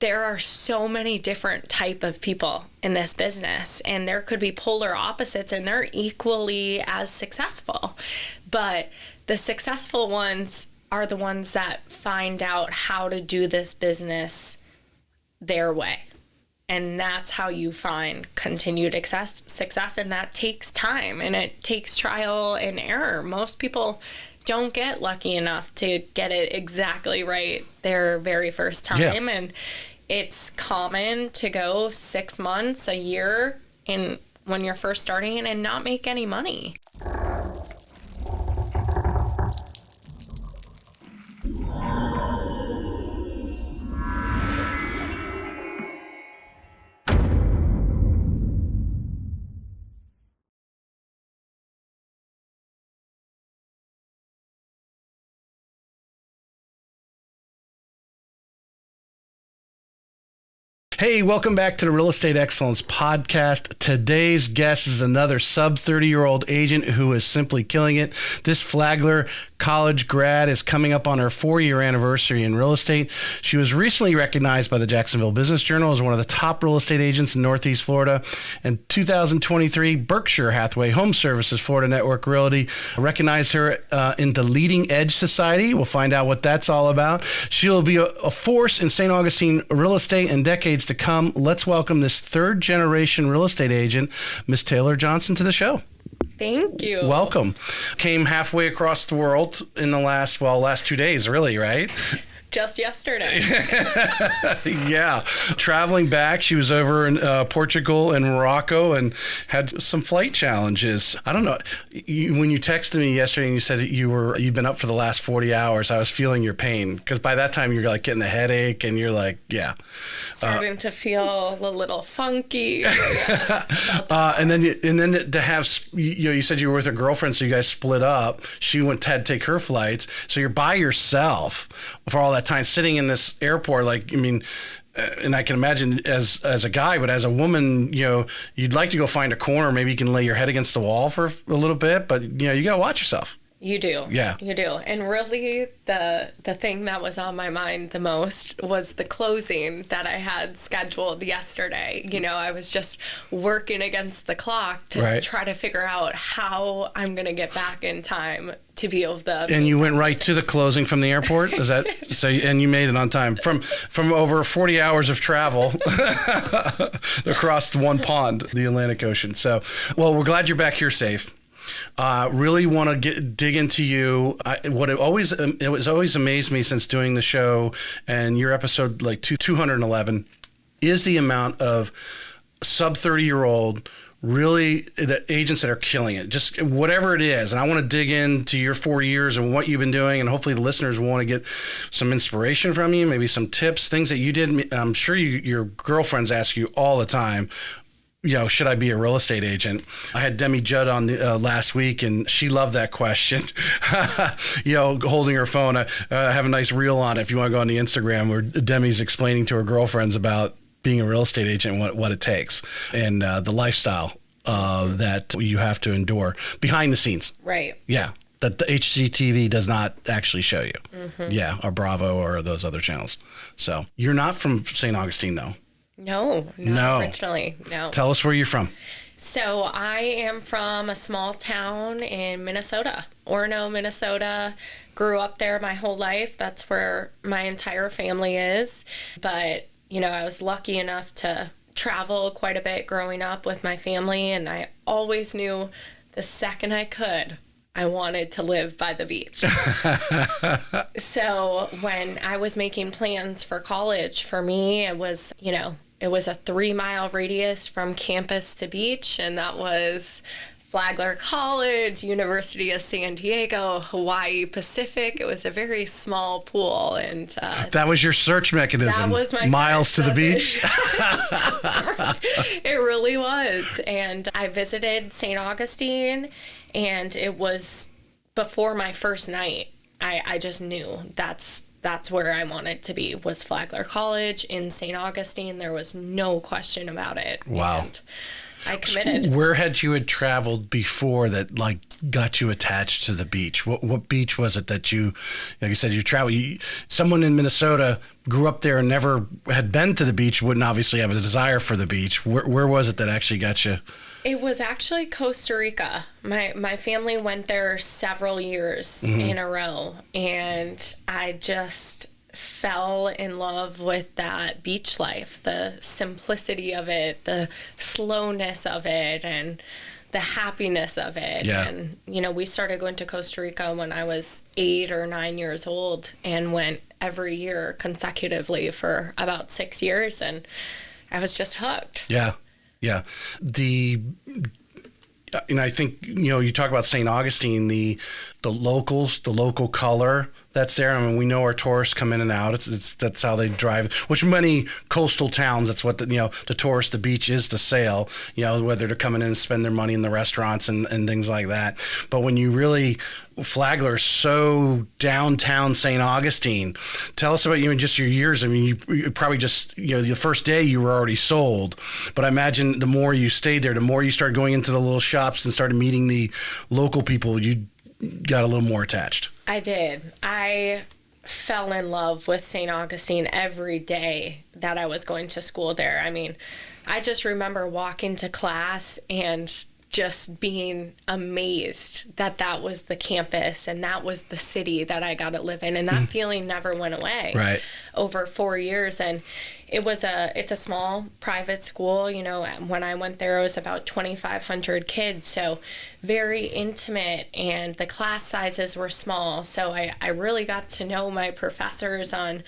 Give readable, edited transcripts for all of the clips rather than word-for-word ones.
there are so many different type of people in this business, and there could be polar opposites, and they're equally as successful. But the successful ones are the ones that find out how to do this business their way. And that's how you find continued success. And that takes time, and it takes trial and error. Most people don't get lucky enough to get it exactly right their very first time. Yeah. And it's common to go 6 months, a year when you're first starting and not make any money. Hey, welcome back to the Real Estate Excellence Podcast. Today's guest is another sub-30-year-old agent who is simply killing it. This Flagler College grad is coming up on her 4-year anniversary in real estate. She was recently recognized by the Jacksonville Business Journal as one of the top real estate agents in Northeast Florida. In 2023, Berkshire Hathaway Home Services Florida Network Realty recognized her in the Leading Edge Society. We'll find out what that's all about. She'll be a force in St. Augustine real estate in decades to come. Let's welcome this third-generation real estate agent, Miss Taylor Johnson, to the show. Thank you. Welcome. Came halfway across the world in the last 2 days, really, right? Just yesterday. Yeah. Traveling back, she was over in Portugal and Morocco and had some flight challenges. I don't know. When you texted me yesterday and you said you'd been up for the last 40 hours, I was feeling your pain because by that time you're like getting a headache and you're like, yeah. Starting to feel a little funky. And then to have, you said you were with a girlfriend, so you guys split up. She had to take her flights. So you're by yourself for all that time sitting in this airport. And I can imagine as a guy, but as a woman, you'd like to go find a corner. Maybe you can lay your head against the wall for a little bit, but you got to watch yourself. You do. Yeah. You do. And really the thing that was on my mind the most was the closing that I had scheduled yesterday. I was just working against the clock to try to figure out how I'm going to get back in time to be able to. And you went right to the closing from the airport? Is that so? And you made it on time from over 40 hours of travel across one pond, the Atlantic Ocean. So, well, we're glad you're back here safe. Really want to dig into you. It was always amazed me since doing the show and your episode 211 is the amount of sub 30-year-old really the agents that are killing it, just whatever it is. And I want to dig into your 4 years and what you've been doing, and hopefully the listeners will want to get some inspiration from you, maybe some tips, things that you did. I'm sure your girlfriends ask you all the time, should I be a real estate agent? I had Demi Judd on last week, and she loved that question. Holding her phone. I have a nice reel on it if you want to go on the Instagram where Demi's explaining to her girlfriends about being a real estate agent, what it takes, and the lifestyle that you have to endure behind the scenes. Right. Yeah. That the HGTV does not actually show you. Mm-hmm. Yeah. Or Bravo or those other channels. So you're not from St. Augustine, though. No, not originally, no. Tell us where you're from. So I am from a small town in Minnesota, Orono, Minnesota. Grew up there my whole life. That's where my entire family is. But, I was lucky enough to travel quite a bit growing up with my family, and I always knew the second I could, I wanted to live by the beach. So when I was making plans for college, for me, it was, it was a 3-mile radius from campus to beach, and that was Flagler College, University of San Diego, Hawaii Pacific. It was a very small pool, and that was your search mechanism. That was my miles to the beach. It really was, and I visited St. Augustine, and it was before my first night. I just knew that's where I wanted to be, was Flagler College in St. Augustine. There was no question about it. Wow. I committed. Where had you traveled before that like got you attached to the beach? What beach was it that you, like you said, you traveled? Someone in Minnesota grew up there and never had been to the beach, wouldn't obviously have a desire for the beach. Where was it that actually got you? It was actually Costa Rica. My family went there several years in a row, and I just fell in love with that beach life, the simplicity of it, the slowness of it, and the happiness of it. Yeah. And, we started going to Costa Rica when I was 8 or 9 years old and went every year consecutively for about 6 years, and I was just hooked. Yeah. Yeah. I think, you talk about St. Augustine, the locals, the local color that's there. I mean, we know our tourists come in and out. That's how they drive, which many coastal towns, that's what the tourist, the beach is the sale, whether they're coming in and spend their money in the restaurants and things like that. But when you really, Flagler is so downtown St. Augustine. Tell us about just your years. I mean, you probably just, the first day you were already sold, but I imagine the more you stayed there, the more you started going into the little shops and started meeting the local people, you got a little more attached. I did. I fell in love with St. Augustine every day that I was going to school there. I mean, I just remember walking to class and just being amazed that was the campus and that was the city that I got to live in. And that feeling never went away. Right. Over 4 years. And it's a small private school. When I went there, it was about 2,500 kids. So very intimate, and the class sizes were small. So I really got to know my professors on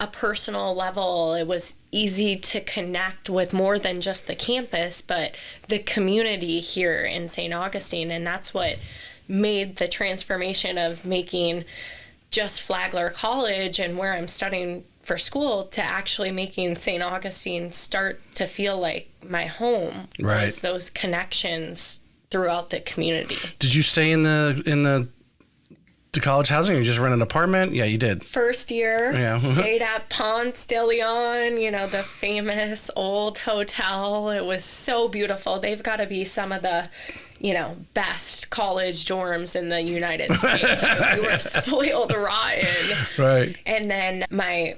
a personal level. It was easy to connect with more than just the campus, but the community here in St. Augustine. And that's what made the transformation of making just Flagler College and where I'm studying for school to actually making St. Augustine start to feel like my home. Right. Was those connections throughout the community. Did you stay in the college housing, or you just rent an apartment? Yeah, you did. First year, yeah. Stayed at Ponce de Leon, the famous old hotel. It was so beautiful. They've got to be some of the, best college dorms in the United States. We were spoiled rotten. Right. And then my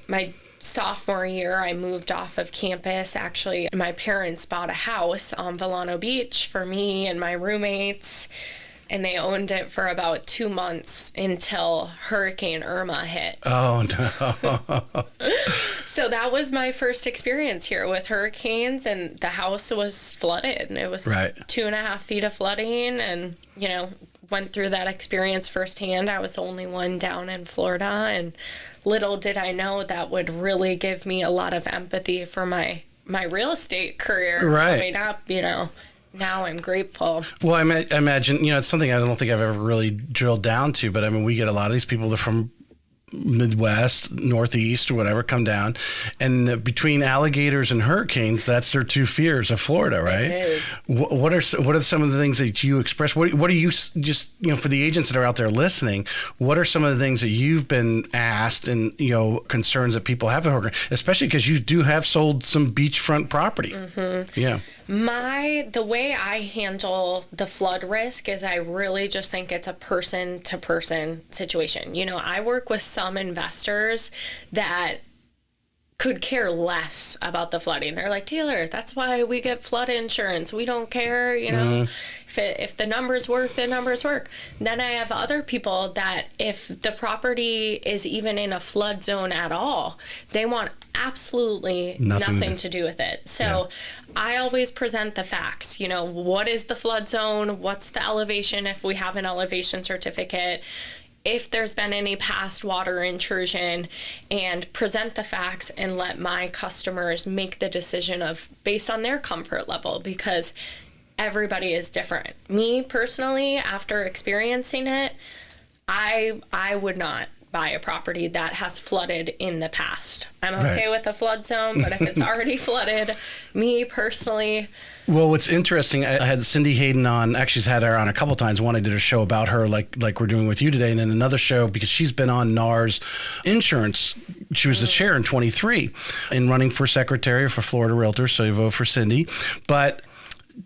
sophomore year, I moved off of campus. Actually, my parents bought a house on Volano Beach for me and my roommates. And they owned it for about 2 months until Hurricane Irma hit. Oh, no. So that was my first experience here with hurricanes, and the house was flooded. It was right. 2.5 feet of flooding, and, went through that experience firsthand. I was the only one down in Florida, and little did I know that would really give me a lot of empathy for my real estate career right. coming up, Now I'm grateful. Well, I imagine, it's something I don't think I've ever really drilled down to, but I mean, we get a lot of these people that are from Midwest, Northeast, or whatever, come down, and between alligators and hurricanes, that's their two fears of Florida, right? It is. What are some of the things that you express? What are you just, for the agents that are out there listening, what are some of the things that you've been asked and, concerns that people have with hurricane, especially because you do have sold some beachfront property? Mm-hmm. Yeah. The way I handle the flood risk is I really just think it's a person-to-person situation. I work with some investors that could care less about the flooding. They're like, Taylor, that's why we get flood insurance. We don't care, if the numbers work, the numbers work. Then I have other people that if the property is even in a flood zone at all, they want absolutely nothing to do with it. So I always present the facts. What is the flood zone? What's the elevation if we have an elevation certificate? If there's been any past water intrusion, and present the facts and let my customers make the decision based on their comfort level, because everybody is different. Me personally, after experiencing it, I would not buy a property that has flooded in the past. I'm okay with the flood zone, but if it's already flooded, me personally. Well, what's interesting, I had Cindy Hayden on, actually she's had her on a couple times. One, I did a show about her like we're doing with you today, and then another show because she's been on NAR's insurance. She was the chair in 23 and running for secretary for Florida Realtor, so you vote for Cindy. But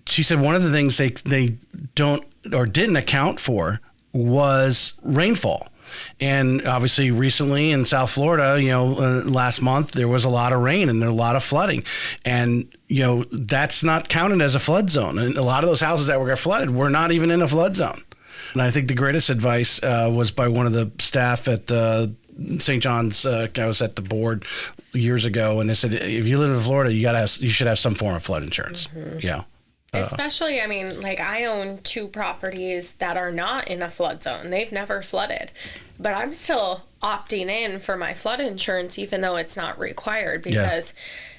she said one of the things they don't or didn't account for was rainfall. And obviously recently in South Florida, last month, there was a lot of rain and a lot of flooding. And, that's not counted as a flood zone. And a lot of those houses that got flooded were not even in a flood zone. And I think the greatest advice was by one of the staff at St. John's. I was at the board years ago, and they said, if you live in Florida, you should have some form of flood insurance. Mm-hmm. Yeah. Especially, I own 2 properties that are not in a flood zone. They've never flooded. But I'm still opting in for my flood insurance, even though it's not required, because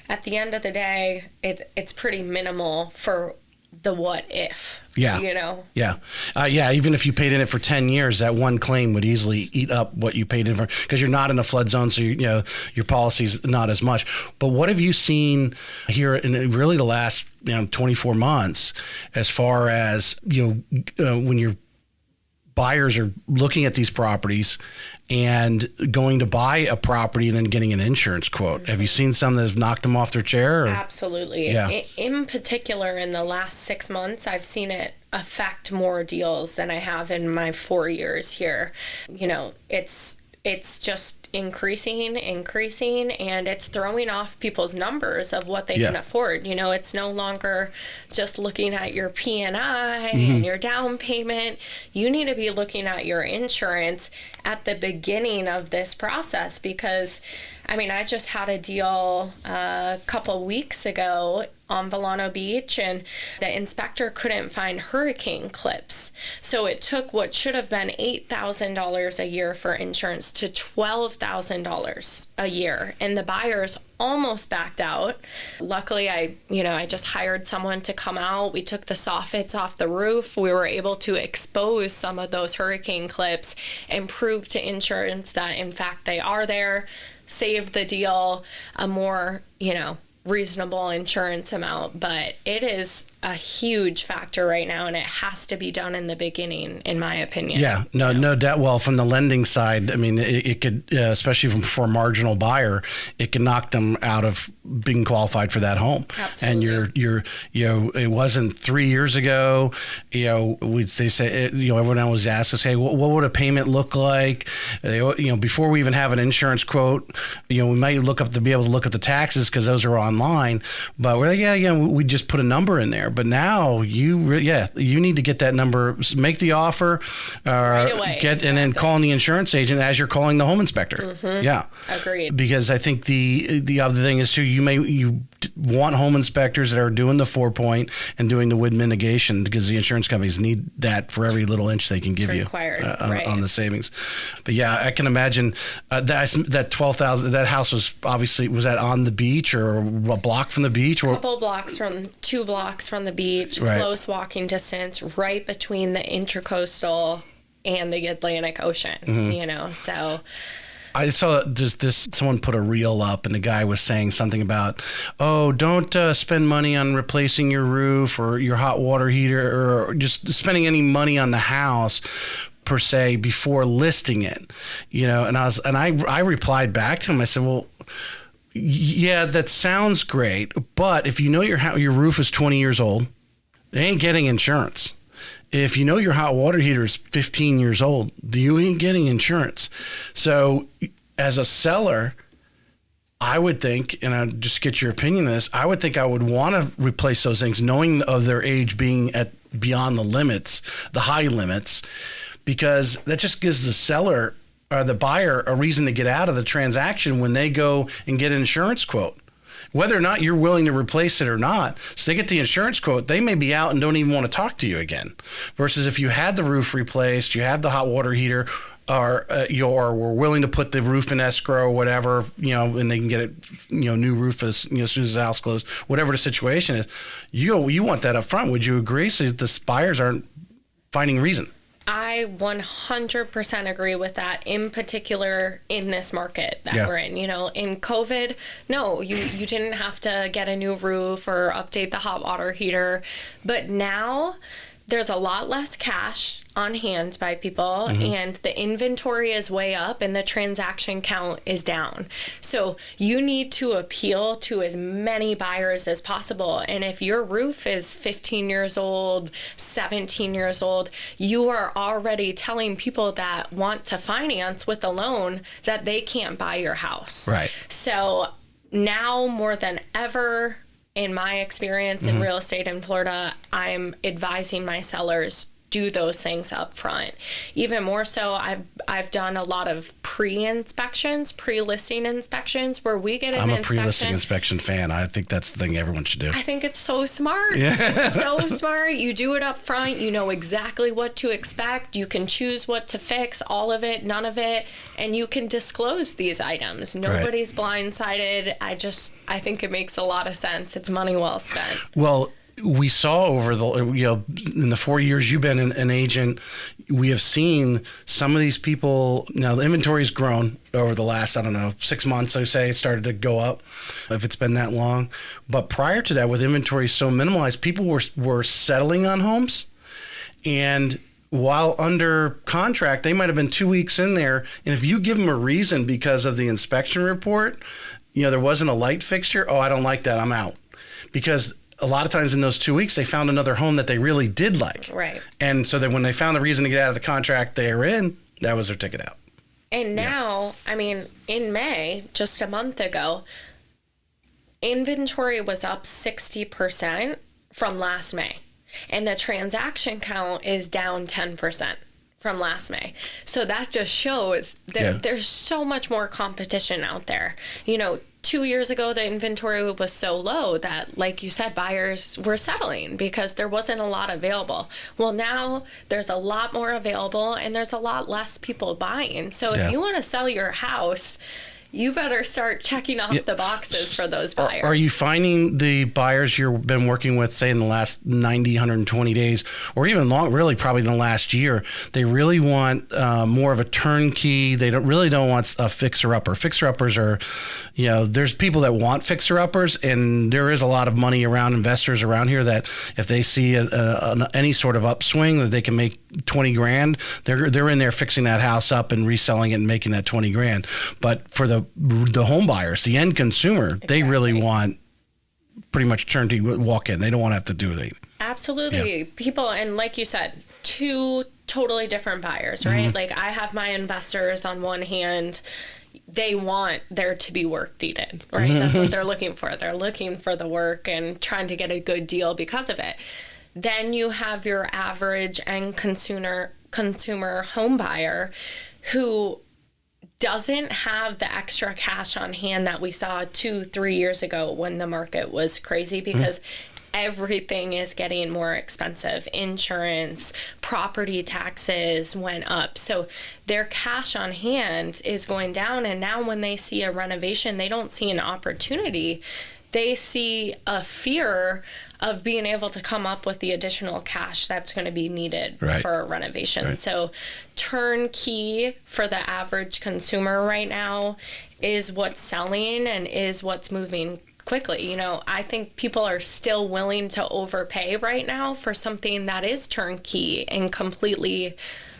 at the end of the day, it's pretty minimal for the what if. Yeah. Even if you paid in it for 10 years, that one claim would easily eat up what you paid in for, because you're not in a flood zone. So, your policy's not as much. But what have you seen here in really the last, 24 months, as far as, when your buyers are looking at these properties and going to buy a property and then getting an insurance quote? Mm-hmm. Have you seen some that have knocked them off their chair? Or? Absolutely. Yeah. In particular, in the last 6 months, I've seen it affect more deals than I have in my 4 years here. It's just increasing, and it's throwing off people's numbers of what they can afford. It's no longer just looking at your P&I and your down payment. You need to be looking at your insurance at the beginning of this process, because I just had a deal a couple weeks ago on Volano Beach, and the inspector couldn't find hurricane clips. So it took what should have been $8,000 a year for insurance to $12,000 a year. And the buyers almost backed out. Luckily, I just hired someone to come out. We took the soffits off the roof. We were able to expose some of those hurricane clips and prove to insurance that, in fact, they are there. Saved the deal a more, reasonable insurance amount. But it is a huge factor right now, and it has to be done in the beginning, in my opinion. Yeah, no doubt. Well, from the lending side, it could, especially for a marginal buyer, it can knock them out of being qualified for that home. Absolutely. And it wasn't 3 years ago, they say, everyone always asks us, hey, what would a payment look like? Before we even have an insurance quote, we might be able to look at the taxes because those are online, but we're like, we just put a number in there. But now you need to get that number, make the offer, right away, and then calling the insurance agent as you're calling the home inspector. Mm-hmm. Yeah, agreed. Because I think the other thing is too, you want home inspectors that are doing the 4-point and doing the wind mitigation, because the insurance companies need that for every little inch they can give you on the savings. But yeah, I can imagine that 12,000. That house was that on the beach or a block from the beach? A couple blocks from 2 blocks from the beach, close walking distance, right between the Intercoastal and the Atlantic Ocean. Mm-hmm. So. I saw someone put a reel up, and the guy was saying something about, don't spend money on replacing your roof or your hot water heater, or just spending any money on the house per se before listing it. And I replied back to him. I said, well, yeah, that sounds great, but if your roof is 20 years old, they ain't getting insurance. If your hot water heater is 15 years old, you ain't getting insurance. So as a seller, I would think, and I'll just get your opinion on this, I would think I would want to replace those things, knowing of their age being at beyond the limits, the high limits, because that just gives the seller or the buyer a reason to get out of the transaction when they go and get an insurance quote. Whether or not you're willing to replace it or not, so they get the insurance quote, they may be out and don't even want to talk to you again. Versus if you had the roof replaced, you had the hot water heater, or were willing to put the roof in escrow or whatever, and they can get it, new roof as soon as the house closed, whatever the situation is, you want that up front. Would you agree? So the buyers aren't finding reason. I 100% agree with that, in particular in this market that we're in. In COVID, no, you didn't have to get a new roof or update the hot water heater. But now there's a lot less cash on hand by people, and the inventory is way up and the transaction count is down. So you need to appeal to as many buyers as possible. And if your roof is 15 years old, 17 years old, you are already telling people that want to finance with a loan that they can't buy your house. Right. So now more than ever, in my experience in real estate in Florida, I'm advising my sellers do those things up front. Even more so, I've done a lot of pre-inspections, pre-listing inspections where we get an inspection. I'm a pre-listing inspection fan. I think that's the thing everyone should do. I think it's so smart. Yeah. It's so smart. You do it up front. You know exactly what to expect. You can choose what to fix, all of it, none of it, and you can disclose these items. Nobody's blindsided. I think it makes a lot of sense. It's money well spent. Well, we saw over the, in the 4 years you've been an agent, we have seen some of these people. Now the inventory's grown over the last, 6 months, I say it started to go up, if it's been that long. But prior to that, with inventory so minimalized, people were settling on homes. And while under contract, they might have been 2 weeks in there. And if you give them a reason because of the inspection report, there wasn't a light fixture. Oh, I don't like that. I'm out. Because a lot of times in those 2 weeks, they found another home that they really did like. Right. And so that when they found the reason to get out of the contract they were in, that was their ticket out. And now, in May, just a month ago, inventory was up 60% from last May. And the transaction count is down 10% from last May. So that just shows that there's so much more competition out there. 2 years ago, the inventory was so low that, like you said, buyers were settling because there wasn't a lot available. Well, now there's a lot more available and there's a lot less people buying. So if you want to sell your house, you better start checking off the boxes for those buyers. Are you finding the buyers you've been working with, say in the last 90, 120 days, or even long, really probably in the last year, they really want more of a turnkey? They don't want a fixer-upper. Fixer-uppers are, there's people that want fixer-uppers, and there is a lot of money around, investors around here, that if they see any sort of upswing that they can make 20 grand, they're in there fixing that house up and reselling it and making that 20 grand. But for the home buyers, the end consumer, they really want pretty much turnkey walk in. They don't want to have to do anything. Absolutely. Yeah. People, and like you said, two totally different buyers, right? Like I have my investors on one hand, they want there to be work needed, right? That's what they're looking for. They're looking for the work and trying to get a good deal because of it. Then you have your average end consumer home buyer who doesn't have the extra cash on hand that we saw 2-3 years ago when the market was crazy, because everything is getting more expensive. Insurance, property taxes went up. So their cash on hand is going down. And now when they see a renovation, they don't see an opportunity. They see a fear of being able to come up with the additional cash that's going to be needed for a renovation. Right. So turnkey for the average consumer right now is what's selling and is what's moving quickly. I think people are still willing to overpay right now for something that is turnkey and completely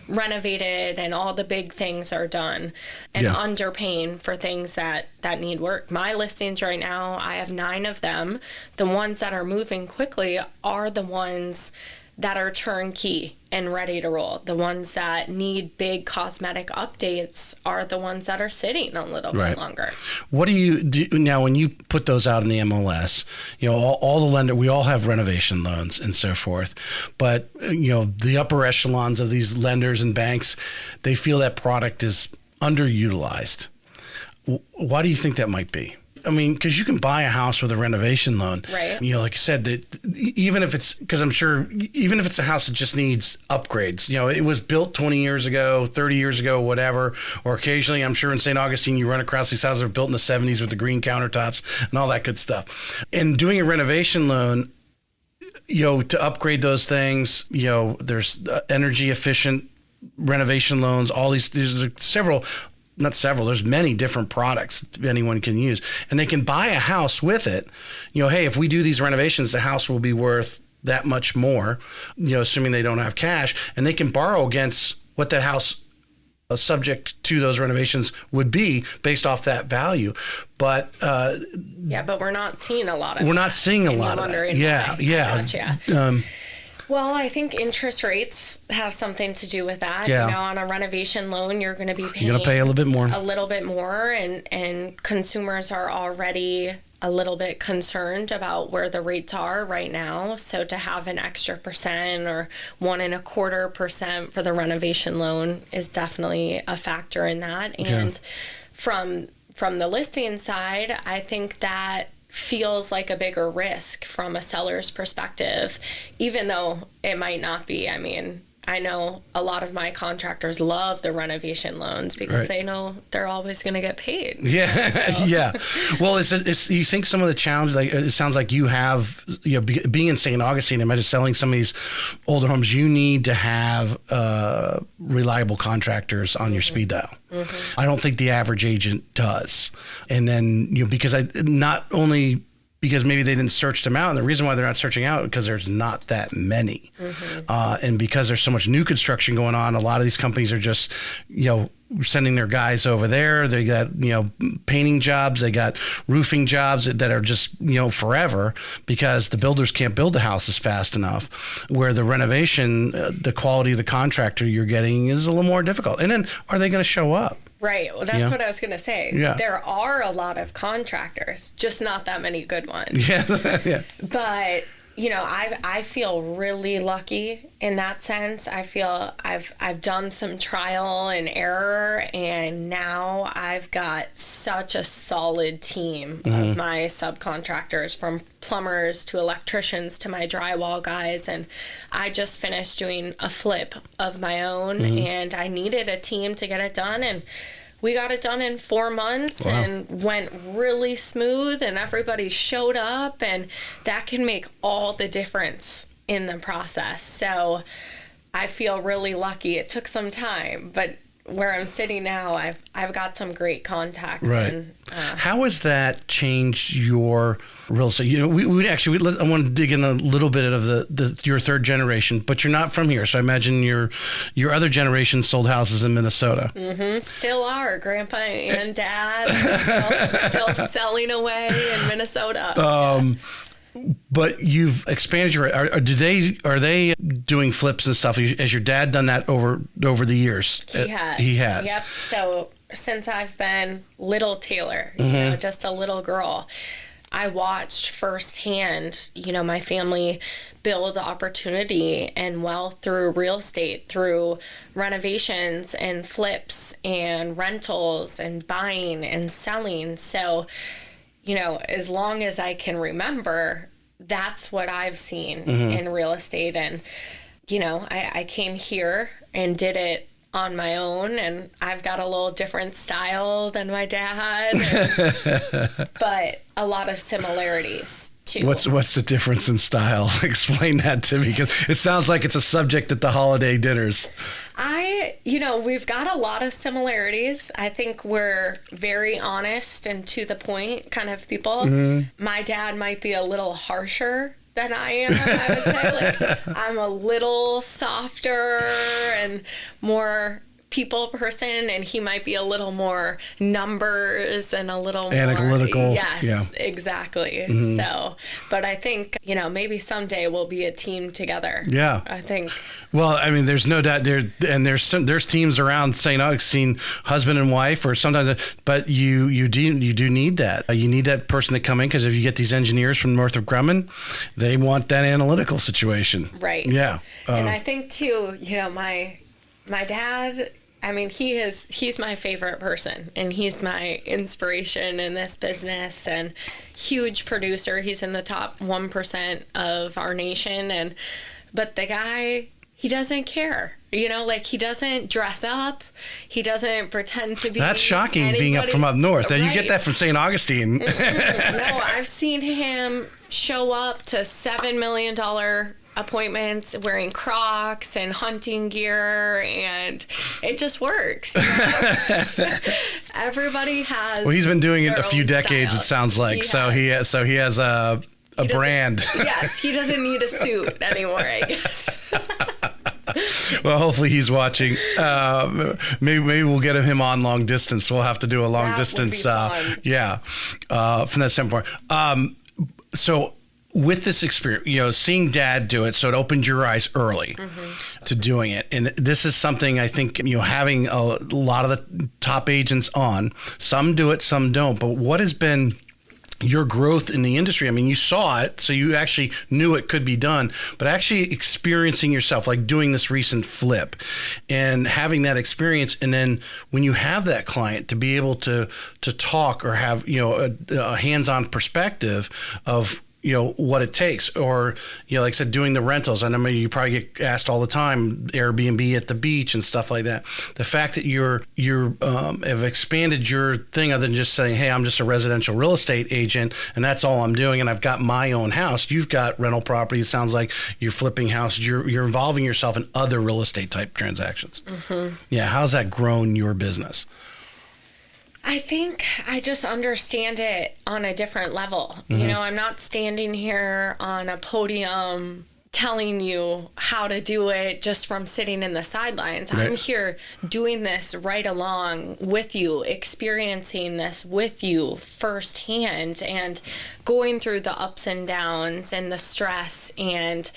renovated and all the big things are done, and underpaying for things that need work. My listings right now, I have 9 of them. The ones that are moving quickly are the ones that are turnkey and ready to roll. The ones that need big cosmetic updates are the ones that are sitting a little bit longer. What do you do now when you put those out in the MLS? All the lender, we all have renovation loans and so forth, but the upper echelons of these lenders and banks, they feel that product is underutilized. Why do you think that might be? Because you can buy a house with a renovation loan. Right. Like you said, that even if it's, because I'm sure, even if it's a house that just needs upgrades, it was built 20 years ago, 30 years ago, whatever, or occasionally, I'm sure in St. Augustine, you run across these houses that were built in the 70s with the green countertops and all that good stuff. And doing a renovation loan, to upgrade those things, there's energy efficient renovation loans, all there's there's many different products anyone can use, and they can buy a house with it. Hey, if we do these renovations, the house will be worth that much more, assuming they don't have cash, and they can borrow against what that house subject to those renovations would be based off that value. But but we're not seeing a lot of we're not seeing a lot of that. Yeah. Gotcha. Well, I think interest rates have something to do with that. Yeah. On a renovation loan, you're going to be paying you're going to pay a little bit more, and consumers are already a little bit concerned about where the rates are right now. So to have an extra percent or 1.25% for the renovation loan is definitely a factor in that. And from the listing side, I think that feels like a bigger risk from a seller's perspective, even though it might not be. I mean, I know a lot of my contractors love the renovation loans because they know they're always going to get paid. Yeah, yeah. Well, you think some of the challenges, like it sounds like you have, being in St. Augustine, imagine selling some of these older homes, you need to have reliable contractors on your speed dial. Mm-hmm. I don't think the average agent does. And then, because not only because maybe they didn't search them out. And the reason why they're not searching out is because there's not that many. Mm-hmm. And because there's so much new construction going on, a lot of these companies are just, sending their guys over there. They got, painting jobs. They got roofing jobs that are just, forever because the builders can't build the houses fast enough. Where the renovation, the quality of the contractor you're getting is a little more difficult. And then are they going to show up? Right. Well, that's what I was going to say. Yeah. There are a lot of contractors, just not that many good ones. Yeah. But, I feel really lucky in that sense. I feel I've done some trial and error, and now I've got such a solid team of my subcontractors, from plumbers to electricians to my drywall guys. And I just finished doing a flip of my own, and I needed a team to get it done. And we got it done in 4 months and went really smooth, and everybody showed up, and that can make all the difference in the process. So I feel really lucky. It took some time, but where I'm sitting now, I've got some great contacts. Right. And, how has that changed your real estate? I want to dig in a little bit of your third generation, but you're not from here. So I imagine your other generation sold houses in Minnesota. Mm-hmm. Still are. Grandpa and Dad still selling away in Minnesota. But you've expanded are they doing flips and stuff? Has your dad done that over the years? He has. Yep. So since I've been little Taylor, just a little girl, I watched firsthand, my family build opportunity and wealth through real estate, through renovations and flips and rentals and buying and selling. So, as long as I can remember, that's what I've seen in real estate. And, I came here and did it on my own, and I've got a little different style than my dad, but a lot of similarities too. What's the difference in style? Explain that to me, because it sounds like it's a subject at the holiday dinners. We've got a lot of similarities. I think we're very honest and to the point kind of people. Mm-hmm. My dad might be a little harsher than I am, I would say. I'm a little softer and more people person, and he might be a little more numbers and a little analytical. More, yes, exactly. Mm-hmm. So, but I think, maybe someday we'll be a team together. Yeah. I think. Well, I mean, there's no doubt there's teams around St. Augustine, husband and wife, or sometimes, but you do need that. You need that person to come in, because if you get these engineers from Northrop Grumman, they want that analytical situation. Right. Yeah. And I think too, my dad, I mean, he's my favorite person, and he's my inspiration in this business, and huge producer. He's in the top 1% of our nation. But the guy, he doesn't care, he doesn't dress up. He doesn't pretend to be. That's shocking, anybody. Being up from up north. Right. You get that from St. Augustine. Mm-hmm. No, I've seen him show up to $7 million appointments wearing Crocs and hunting gear, and it just works. Everybody has. Well, he's been doing it a few decades, style. It sounds like. He has a brand. Yes, he doesn't need a suit anymore, I guess. Well, hopefully he's watching. Maybe we'll get him on long distance. We'll have to do a long distance. From that standpoint. So with this experience, seeing Dad do it, so it opened your eyes early to doing it. And this is something I think, having a lot of the top agents on, some do it, some don't. But what has been your growth in the industry? I mean, you saw it, so you actually knew it could be done, but actually experiencing yourself, like doing this recent flip and having that experience. And then when you have that client, to be able to talk or have, a hands-on perspective of, what it takes, or, like I said, doing the rentals. And I mean, you probably get asked all the time, Airbnb at the beach and stuff like that. The fact that you're have expanded your thing other than just saying, hey, I'm just a residential real estate agent and that's all I'm doing, and I've got my own house. You've got rental property. It sounds like you're flipping houses. You're involving yourself in other real estate type transactions. Yeah. How's that grown your business? I think I just understand it on a different level. I'm not standing here on a podium telling you how to do it just from sitting in the sidelines. Right. I'm here doing this right along with you, experiencing this with you firsthand and going through the ups and downs and the stress, and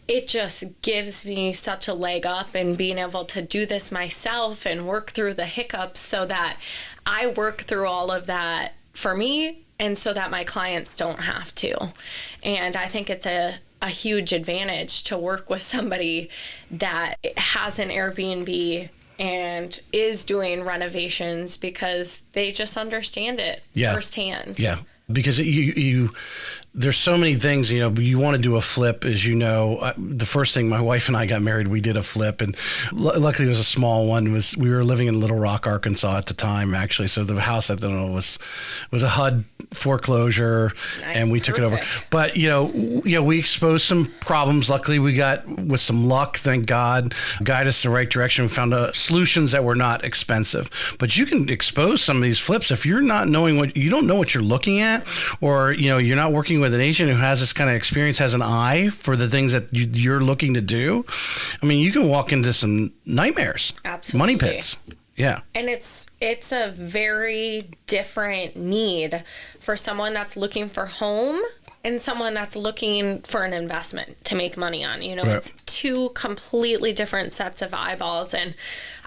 it just gives me such a leg up in being able to do this myself and work through the hiccups so that I work through all of that for me and so that my clients don't have to. And I think it's a huge advantage to work with somebody that has an Airbnb and is doing renovations because they just understand it firsthand. Yeah. Because there's so many things, you want to do a flip, as you know. The first thing, my wife and I got married, we did a flip, and luckily it was a small one. We were living in Little Rock, Arkansas at the time, actually. So the house, I don't know, was a HUD foreclosure, and we took it over. But, we exposed some problems. Luckily, we got, with some luck, thank God, guide us in the right direction. We found solutions that were not expensive. But you can expose some of these flips if you're not knowing you don't know what you're looking at, or, you're not working with an agent who has this kind of experience, has an eye for the things that you're looking to do. I mean, you can walk into some nightmares. Absolutely. Money pits. Yeah. And it's a very different need for someone that's looking for home and someone that's looking for an investment to make money on. Right. It's two completely different sets of eyeballs, and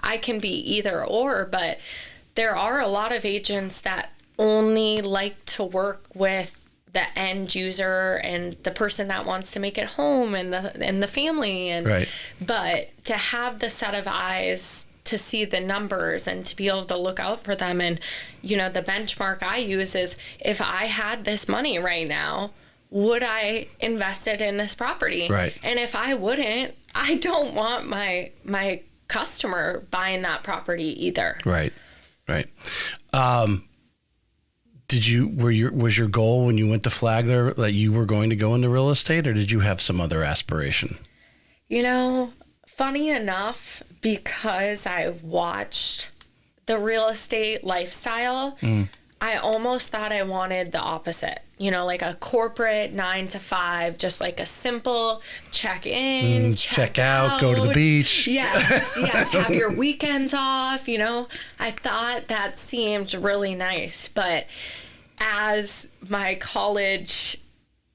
I can be either or, but there are a lot of agents that only like to work with the end user and the person that wants to make it home and the family, and but to have the set of eyes to see the numbers and to be able to look out for them. And the benchmark I use is, if I had this money right now, would I invest it in this property? Right. And if I wouldn't, I don't want my customer buying that property either. Right. Was your goal when you went to Flagler that you were going to go into real estate, or did you have some other aspiration? Funny enough, because I watched the real estate lifestyle, I almost thought I wanted the opposite. Like a corporate 9 to 5, just like a simple check in, check out, go to the beach. Yes, have your weekends off. I thought that seemed really nice. But as my college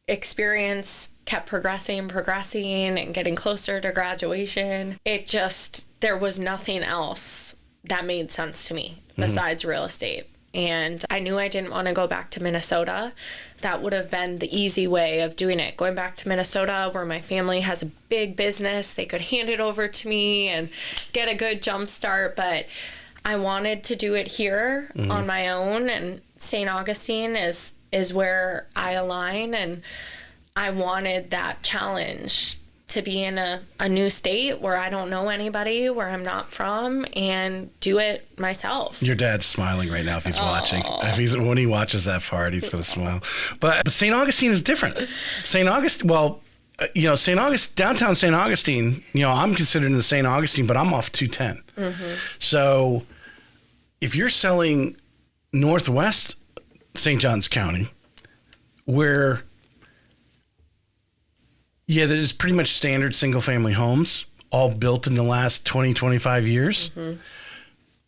experience kept progressing and getting closer to graduation, there was nothing else that made sense to me besides real estate. And I knew I didn't want to go back to Minnesota. That would have been the easy way of doing it. Going back to Minnesota, where my family has a big business, they could hand it over to me and get a good jump start. But I wanted to do it here on my own. And St. Augustine is where I align. And I wanted that challenge to be in a new state where I don't know anybody, where I'm not from, and do it myself. Your dad's smiling right now if he's watching. When he watches that part, he's going to smile. But St. Augustine is different. St. Augustine, downtown St. Augustine, I'm considered in the St. Augustine, but I'm off 210. So if you're selling northwest St. Johns County, where Yeah, that is pretty much standard single-family homes, all built in the last 20, 25 years. Mm-hmm.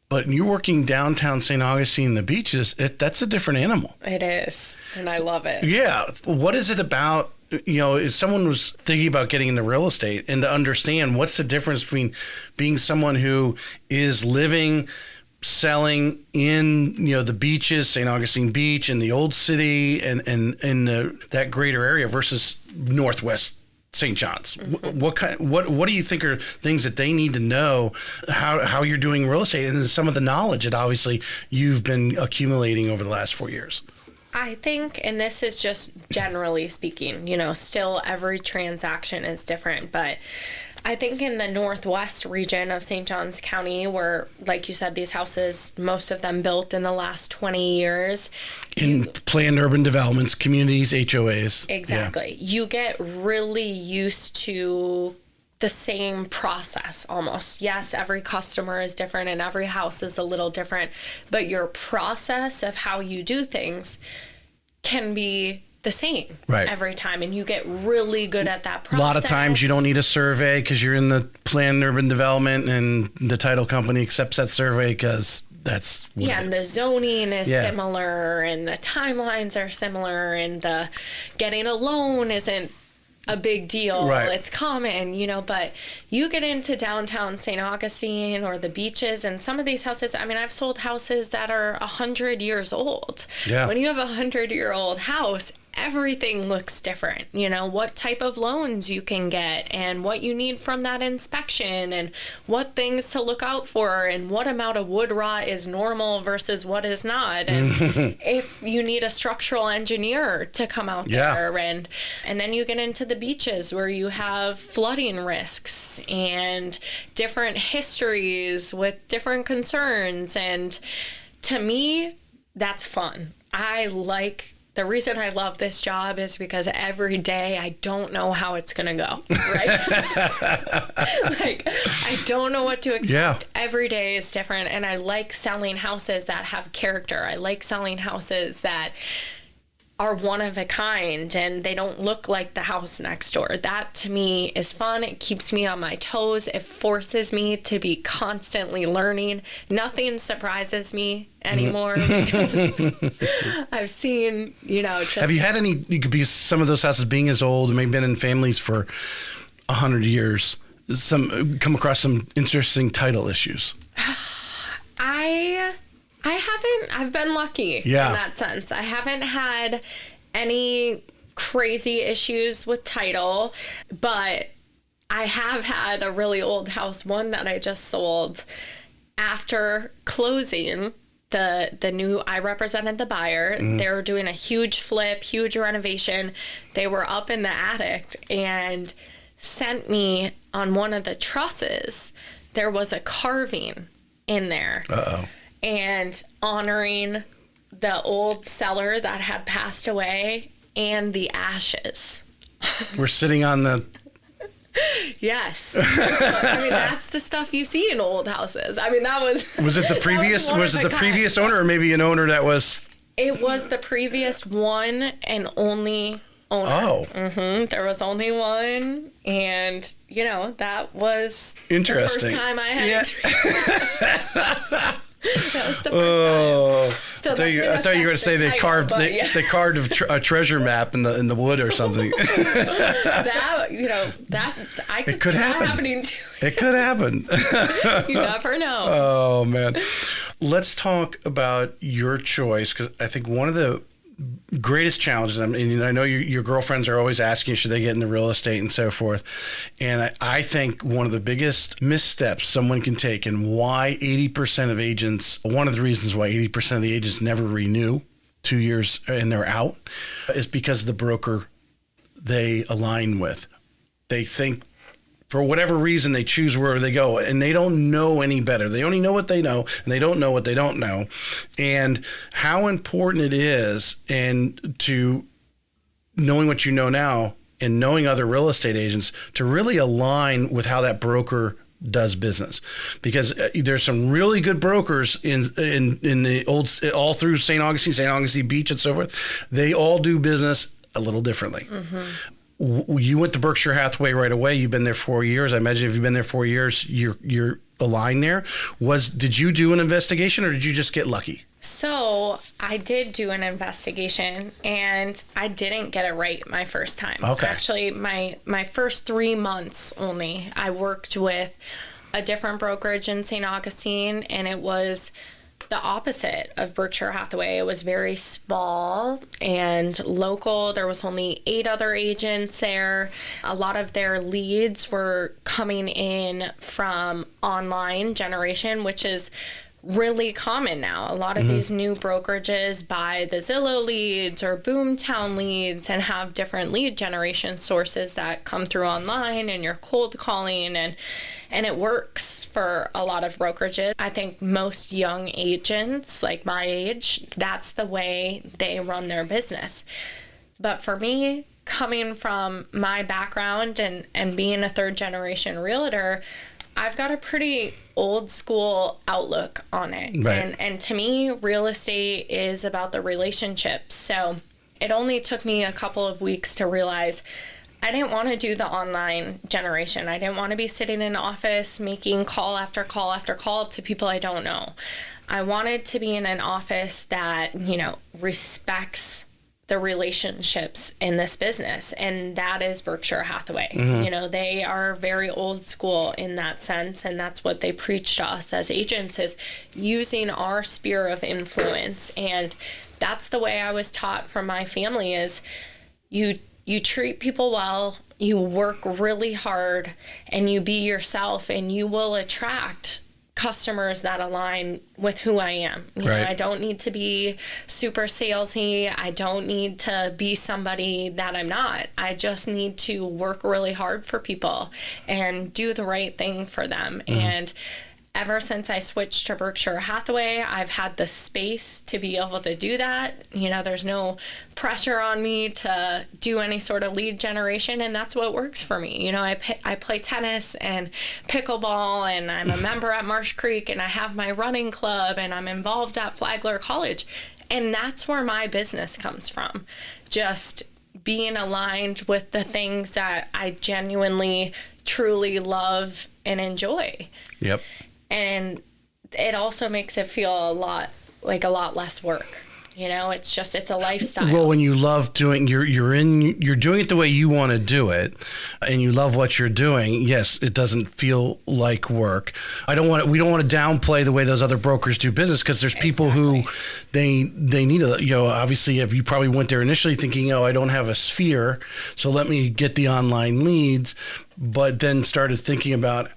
But you're working downtown St. Augustine, the beaches, that's a different animal. It is, and I love it. Yeah. What is it about, if someone was thinking about getting into real estate and to understand what's the difference between being someone who is living, selling in, the beaches, St. Augustine Beach and the old city and that greater area versus Northwest St. John's. Mm-hmm. What do you think are things that they need to know how you're doing real estate and some of the knowledge that obviously you've been accumulating over the last 4 years? I think, and this is just generally speaking, still every transaction is different, but I think in the northwest region of St. Johns County, where, like you said, these houses, most of them built in the last 20 years. In planned urban developments, communities, HOAs. Exactly. Yeah. You get really used to the same process almost. Yes, every customer is different and every house is a little different, but your process of how you do things can be the same every time, and you get really good at that process. A lot of times you don't need a survey because you're in the planned urban development and the title company accepts that survey because that's what and the zoning is similar and the timelines are similar and the getting a loan isn't a big deal. It's common, but you get into downtown St. Augustine or the beaches and some of these houses, I've sold houses that are 100 years old. Yeah. When you have a 100-year-old house, everything looks different. What type of loans you can get and what you need from that inspection and what things to look out for and what amount of wood rot is normal versus what is not. And if you need a structural engineer to come out there and then you get into the beaches where you have flooding risks and different histories with different concerns. And to me, that's fun. The reason I love this job is because every day I don't know how it's going to go, right? I don't know what to expect. Yeah. Every day is different. And I like selling houses that have character. I like selling houses that are one of a kind and they don't look like the house next door. That to me is fun. It keeps me on my toes. It forces me to be constantly learning. Nothing surprises me anymore because I've seen, Have you had any, you could be some of those houses being as old and maybe been in families for 100 years, come across some interesting title issues? I've been lucky in that sense. I haven't had any crazy issues with title, but I have had a really old house, one that I just sold after closing. I represented the buyer. They were doing a huge flip, huge renovation. They were up in the attic and sent me on one of the trusses. There was a carving in there. Uh-oh. And honoring the old seller that had passed away and the ashes. We're sitting on the... Yes. That's the stuff you see in old houses. that was... Was it the previous owner or maybe an owner that was... It was the previous one and only owner. Oh. Mm-hmm. There was only one. And, that was interesting. The first time I had That was the first time. I thought you were going to say they carved a treasure map in the wood or something. I could see that happening too. It could happen. You never know. Oh man, let's talk about your choice because I think one of the greatest challenges, and I know your girlfriends are always asking you, should they get into real estate and so forth. And I think one of the biggest missteps someone can take and why 80% of agents, one of the reasons why 80% of the agents never renew 2 years and they're out is because of the broker they align with. They think for whatever reason, they choose where they go and they don't know any better. They only know what they know and they don't know what they don't know. And how important it is and to knowing what you know now and knowing other real estate agents to really align with how that broker does business, because there's some really good brokers in the old, all through St. Augustine Beach and so forth. They all do business a little differently. Mm-hmm. you went to Berkshire Hathaway right away. You've been there 4 years. I imagine if you've been there 4 years, you're aligned there. Did you do an investigation or did you just get lucky? So I did do an investigation and I didn't get it right my first time. Okay. Actually, my first 3 months only, I worked with a different brokerage in St. Augustine, and it was the opposite of Berkshire Hathaway. It was very small and local. There was only 8 other agents there. A lot of their leads were coming in from online generation, which is really common now. A lot of these new brokerages buy the Zillow leads or Boomtown leads and have different lead generation sources that come through online, and you're cold calling, and it works for a lot of brokerages. I think most young agents like my age, that's the way they run their business. But for me, coming from my background and being a third generation realtor, I've got a pretty old school outlook on it. Right. And to me, real estate is about the relationships. So it only took me a couple of weeks to realize I didn't want to do the online generation. I didn't want to be sitting in an office making call after call after call to people I don't know. I wanted to be in an office that, respects the relationships in this business, and that is Berkshire Hathaway. They are very old school in that sense, and that's what they preach to us as agents, is using our sphere of influence. And that's the way I was taught from my family, is you treat people well, you work really hard, and you be yourself, and you will attract customers that align with who I am. Right. I don't need to be super salesy. I don't need to be somebody that I'm not. I just need to work really hard for people and do the right thing for them. And ever since I switched to Berkshire Hathaway, I've had the space to be able to do that. There's no pressure on me to do any sort of lead generation, and that's what works for me. I play tennis and pickleball, and I'm a member at Marsh Creek, and I have my running club, and I'm involved at Flagler College. And that's where my business comes from. Just being aligned with the things that I genuinely, truly love and enjoy. Yep. And it also makes it feel a lot less work. It's a lifestyle. Well, when you love doing, you're doing it the way you want to do it, and you love what you're doing. Yes, it doesn't feel like work. We don't want to downplay the way those other brokers do business, because there's people who they need to, obviously, if you probably went there initially thinking, I don't have a sphere, so let me get the online leads, but then started thinking about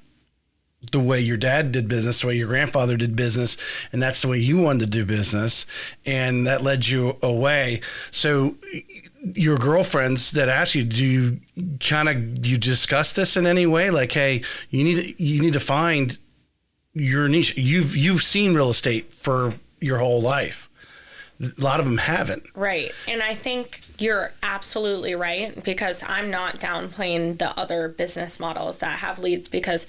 the way your dad did business, the way your grandfather did business, and that's the way you wanted to do business, and that led you away. So your girlfriends that ask you, do you discuss this in any way? Like, hey, you need to find your niche. You've seen real estate for your whole life. A lot of them haven't. Right. And I think you're absolutely right, because I'm not downplaying the other business models that have leads, because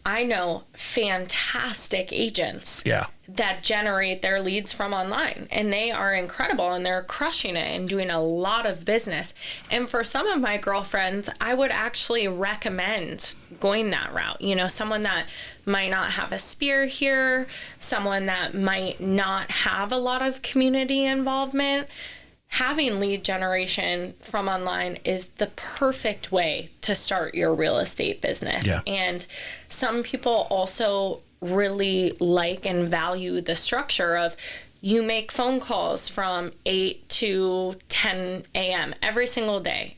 I know fantastic agents that generate their leads from online, and they are incredible, and they're crushing it and doing a lot of business. And for some of my girlfriends, I would actually recommend going that route. Someone that might not have a sphere here, someone that might not have a lot of community involvement. Having lead generation from online is the perfect way to start your real estate business. Yeah. And some people also really like and value the structure of, you make phone calls from 8 to 10 a.m. every single day.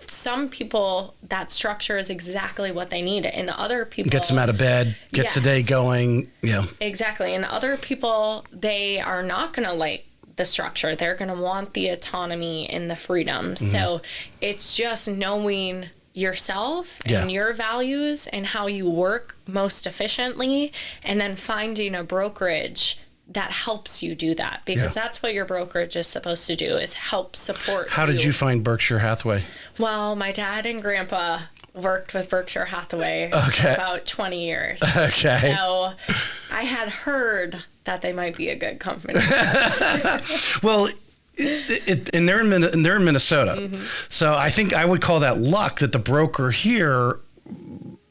Some people, that structure is exactly what they need. And other people... Gets them out of bed, gets the day going. Yeah. Exactly. And other people, they are not going to like the structure. They're going to want the autonomy and the freedom. So it's just knowing yourself and your values and how you work most efficiently, and then finding a brokerage that helps you do that, because that's what your brokerage is supposed to do, is help support How did you find Berkshire Hathaway? Well, my dad and grandpa worked with Berkshire Hathaway for about 20 years. Okay. So I had heard that they might be a good company. Well, And they're in Minnesota. So I think I would call that luck that the broker here,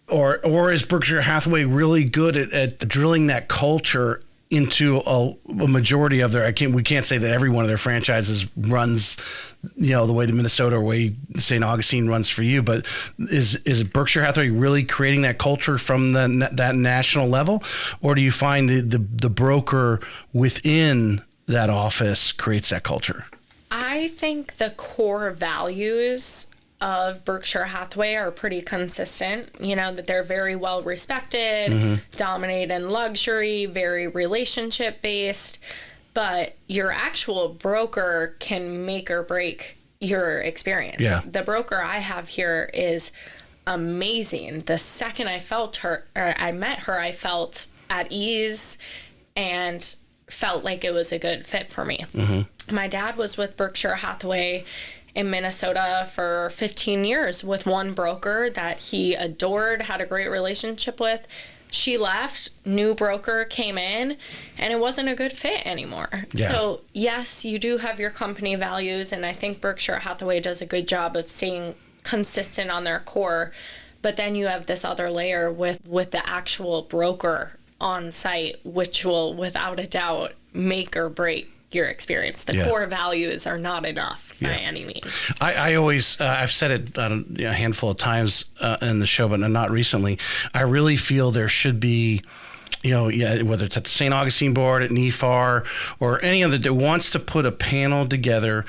or is Berkshire Hathaway really good at drilling that culture into a majority of their, we can't say that every one of their franchises runs, the way to Minnesota or way St. Augustine runs for you, but is Berkshire Hathaway really creating that culture from that national level? Or do you find the broker within that office creates that culture? I think the core values of Berkshire Hathaway are pretty consistent, that they're very well respected, dominate in luxury, very relationship based, but your actual broker can make or break your experience. Yeah. The broker I have here is amazing. The second I met her, I felt at ease and felt like it was a good fit for me. My dad was with Berkshire Hathaway in Minnesota for 15 years with one broker that he adored, had a great relationship with. She left, new broker came in, and it wasn't a good fit anymore. Yeah. So yes, you do have your company values, and I think Berkshire Hathaway does a good job of staying consistent on their core. But then you have this other layer with the actual broker on site, which will without a doubt make or break your experience. The core values are not enough by any means. I always, I've said it a handful of times in the show, but not recently. I really feel there should be, whether it's at the St. Augustine board, at NEFAR, or any other that wants to put a panel together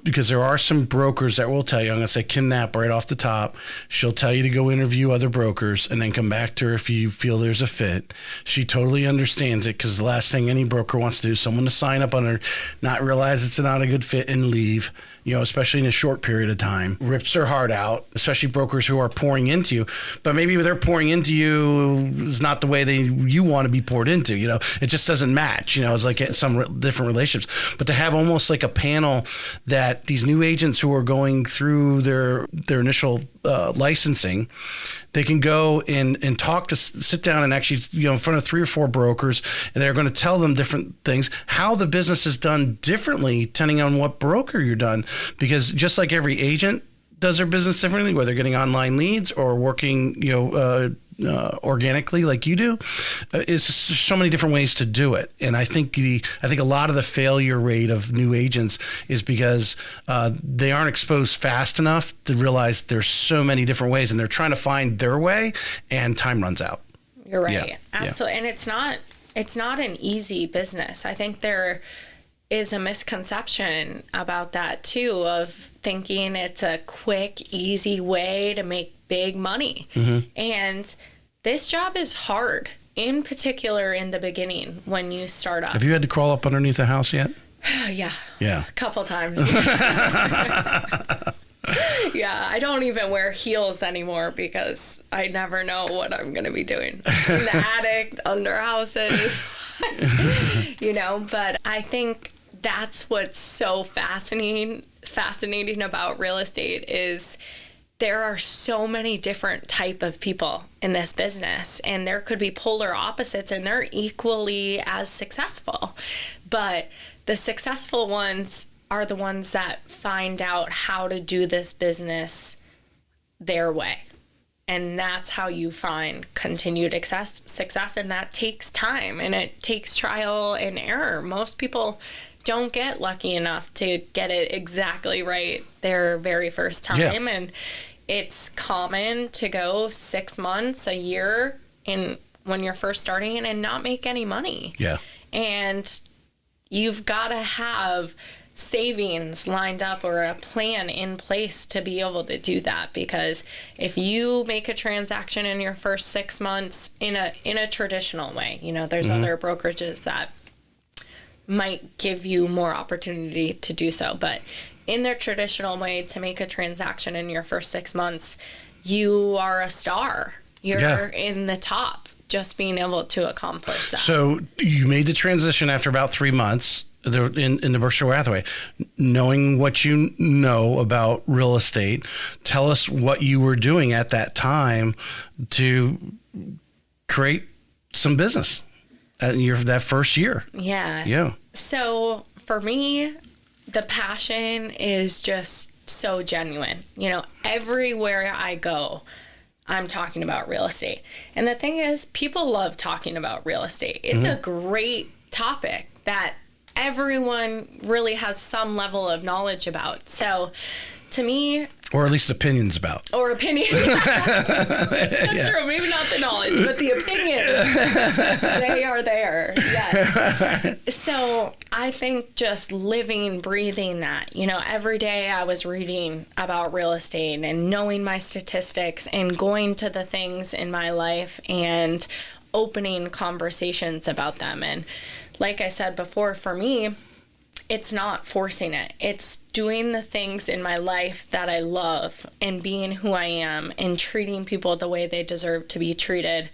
because there are some brokers that will tell you, I'm going to say Kim Knapp right off the top, she'll tell you to go interview other brokers and then come back to her if you feel there's a fit. She totally understands it, because the last thing any broker wants to do is someone to sign up on her, not realize it's not a good fit and leave, especially in a short period of time. Rips their heart out, especially brokers who are pouring into you. But maybe they're pouring into you is not the way you want to be poured into. It just doesn't match. It's like some different relationships. But to have almost like a panel that these new agents who are going through their initial licensing, they can go and sit down and actually, in front of 3 or 4 brokers, and they're going to tell them different things, how the business is done differently depending on what broker you're done. Because just like every agent does their business differently, whether getting online leads or working, organically like you do, there's so many different ways to do it. And I think a lot of the failure rate of new agents is because they aren't exposed fast enough to realize there's so many different ways, and they're trying to find their way, and time runs out. You're right. Absolutely. And it's not an easy business. I think there is a misconception about that too, of thinking it's a quick, easy way to make big money. And this job is hard, in particular in the beginning when you start up. Have you had to crawl up underneath a house yet? Yeah. A couple times. Yeah, I don't even wear heels anymore because I never know what I'm going to be doing in the attic, under houses, but I think that's what's so fascinating about real estate is there are so many different type of people in this business, and there could be polar opposites, and they're equally as successful. But the successful ones are the ones that find out how to do this business their way. And that's how you find continued success. And that takes time, and it takes trial and error. Most people don't get lucky enough to get it exactly right their very first time. Yeah. And it's common to go 6 months, a year when you're first starting and not make any money. Yeah. And you've got to have savings lined up or a plan in place to be able to do that, because if you make a transaction in your first 6 months in a traditional way, there's other brokerages that might give you more opportunity to do so, but in their traditional way, to make a transaction in your first 6 months, you are a star. You're in the top, just being able to accomplish that. So you made the transition after about 3 months in the Berkshire Hathaway, knowing what you know about real estate. Tell us what you were doing at that time to create some business that first year. Yeah. So for me, the passion is just so genuine. You know, everywhere I go, I'm talking about real estate. And the thing is, people love talking about real estate. It's a great topic that everyone really has some level of knowledge about. So to me, or at least opinions about. Or opinion. That's true. Maybe not the knowledge, but the opinions. They are there. Yes. So I think just living, breathing that, you know, every day I was reading about real estate and knowing my statistics and going to the things in my life and opening conversations about them. And like I said before, for me, it's not forcing it. It's doing the things in my life that I love and being who I am and treating people the way they deserve to be treated.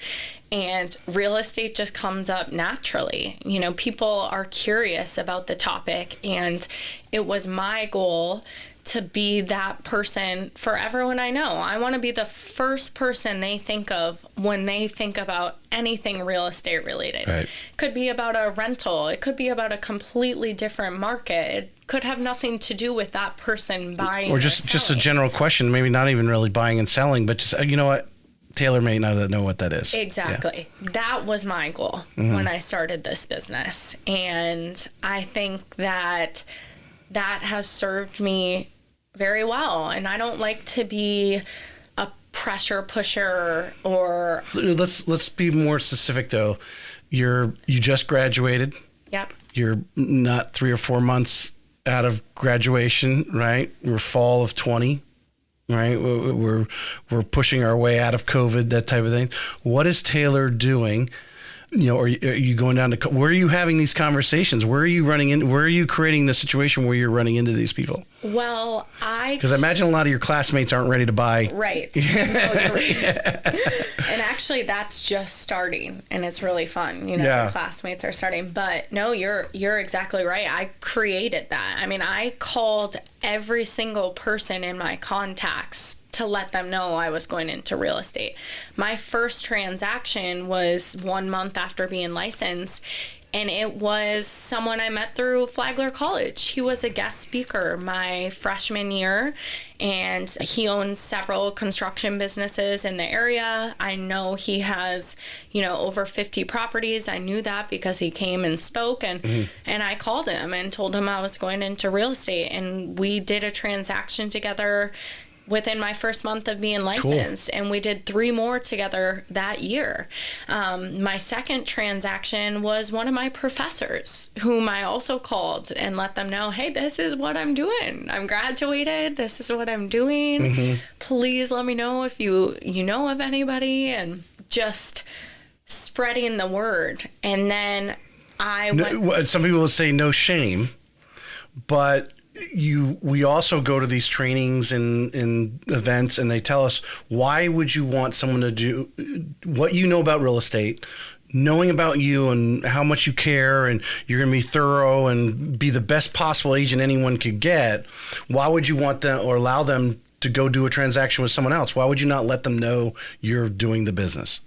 And real estate just comes up naturally. You know, people are curious about the topic, and it was my goal to be that person for everyone I know. I want to be the first person they think of when they think about anything real estate related. Right. It could be about a rental. It could be about a completely different market. It could have nothing to do with that person buying or just a general question, maybe not even really buying and selling, but just, you know what? Taylor may not know what that is. Exactly. Yeah. That was my goal when I started this business. And I think that has served me very well. And I don't like to be a pressure pusher or... Let's be more specific though. You just graduated. Yep. You're not 3 or 4 months out of graduation, right? We're fall of 20, right? We're pushing our way out of COVID, that type of thing. What is Taylor doing? You know, are you going down to, where are you having these conversations? Where are you creating the situation where you're running into these people? Well, because I imagine a lot of your classmates aren't ready to buy. Right. No, you're right. And actually that's just starting, and it's really fun. You know, your classmates are starting, but no, you're exactly right. I created that. I mean, I called every single person in my contacts to let them know I was going into real estate. My first transaction was 1 month after being licensed, and it was someone I met through Flagler College. He was a guest speaker my freshman year, and he owns several construction businesses in the area. I know he has, you know, over 50 properties. I knew that because he came and spoke, and I called him and told him I was going into real estate, and we did a transaction together within my first month of being licensed. Cool. And we did 3 more together that year. My second transaction was one of my professors, whom I also called and let them know, hey, this is what I'm doing. I'm graduated. This is what I'm doing. Please let me know if you know of anybody, and just spreading the word. And then some people would say no shame, but we also go to these trainings and events, and they tell us, why would you want someone to do what you know about real estate, knowing about you and how much you care, and you're going to be thorough and be the best possible agent anyone could get. Why would you want them or allow them to go do a transaction with someone else? Why would you not let them know you're doing the business?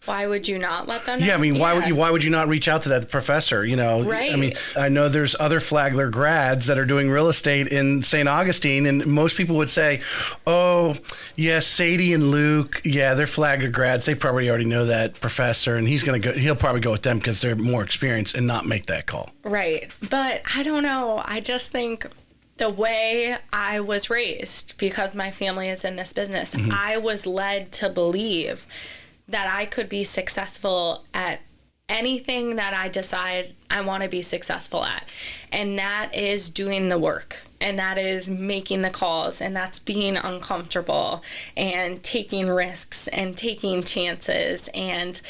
Why would you not let them know? Yeah, I mean, why would you not reach out to that professor? You know, right. I mean, I know there's other Flagler grads that are doing real estate in St. Augustine, and most people would say, oh, yeah, Sadie and Luke, yeah, they're Flagler grads. They probably already know that professor, and he'll probably go with them because they're more experienced, and not make that call. Right. But I don't know. I just think the way I was raised, because my family is in this business, I was led to believe that I could be successful at anything that I decide I want to be successful at. And that is doing the work, and that is making the calls, and that's being uncomfortable and taking risks and taking chances. And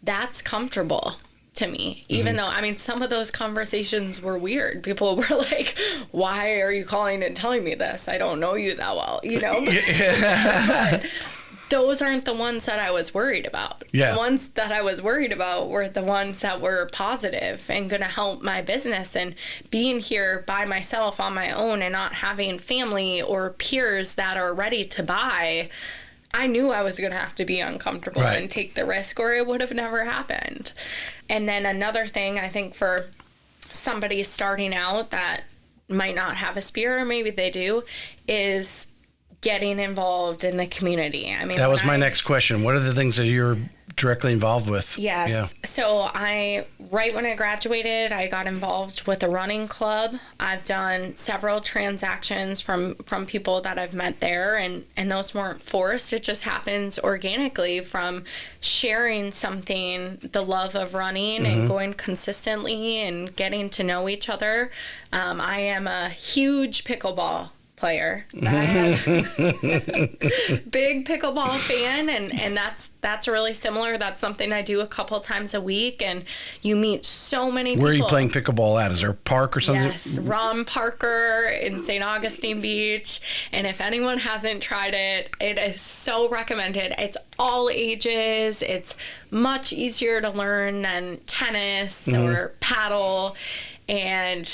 that's comfortable to me, even though, I mean, some of those conversations were weird. People were like, why are you calling and telling me this? I don't know you that well, you know? But those aren't the ones that I was worried about. Yeah. The ones that I was worried about were the ones that were positive and going to help my business. And being here by myself on my own and not having family or peers that are ready to buy, I knew I was going to have to be uncomfortable and take the risk, or it would have never happened. And then another thing, I think, for somebody starting out that might not have a spear, or maybe they do, is getting involved in the community. I mean, that was my next question. What are the things that you're directly involved with? Yes. Yeah. So right when I graduated, I got involved with a running club. I've done several transactions from people that I've met there, and those weren't forced. It just happens organically from sharing something, the love of running and going consistently and getting to know each other. I am a huge pickleball player. Big pickleball fan, and that's really similar. That's something I do a couple times a week, and you meet so many people. Where are you playing pickleball at? Is there a park or something? Yes, Ron Parker in St. Augustine Beach. And if anyone hasn't tried it, it is so recommended. It's all ages. It's much easier to learn than tennis or paddle. And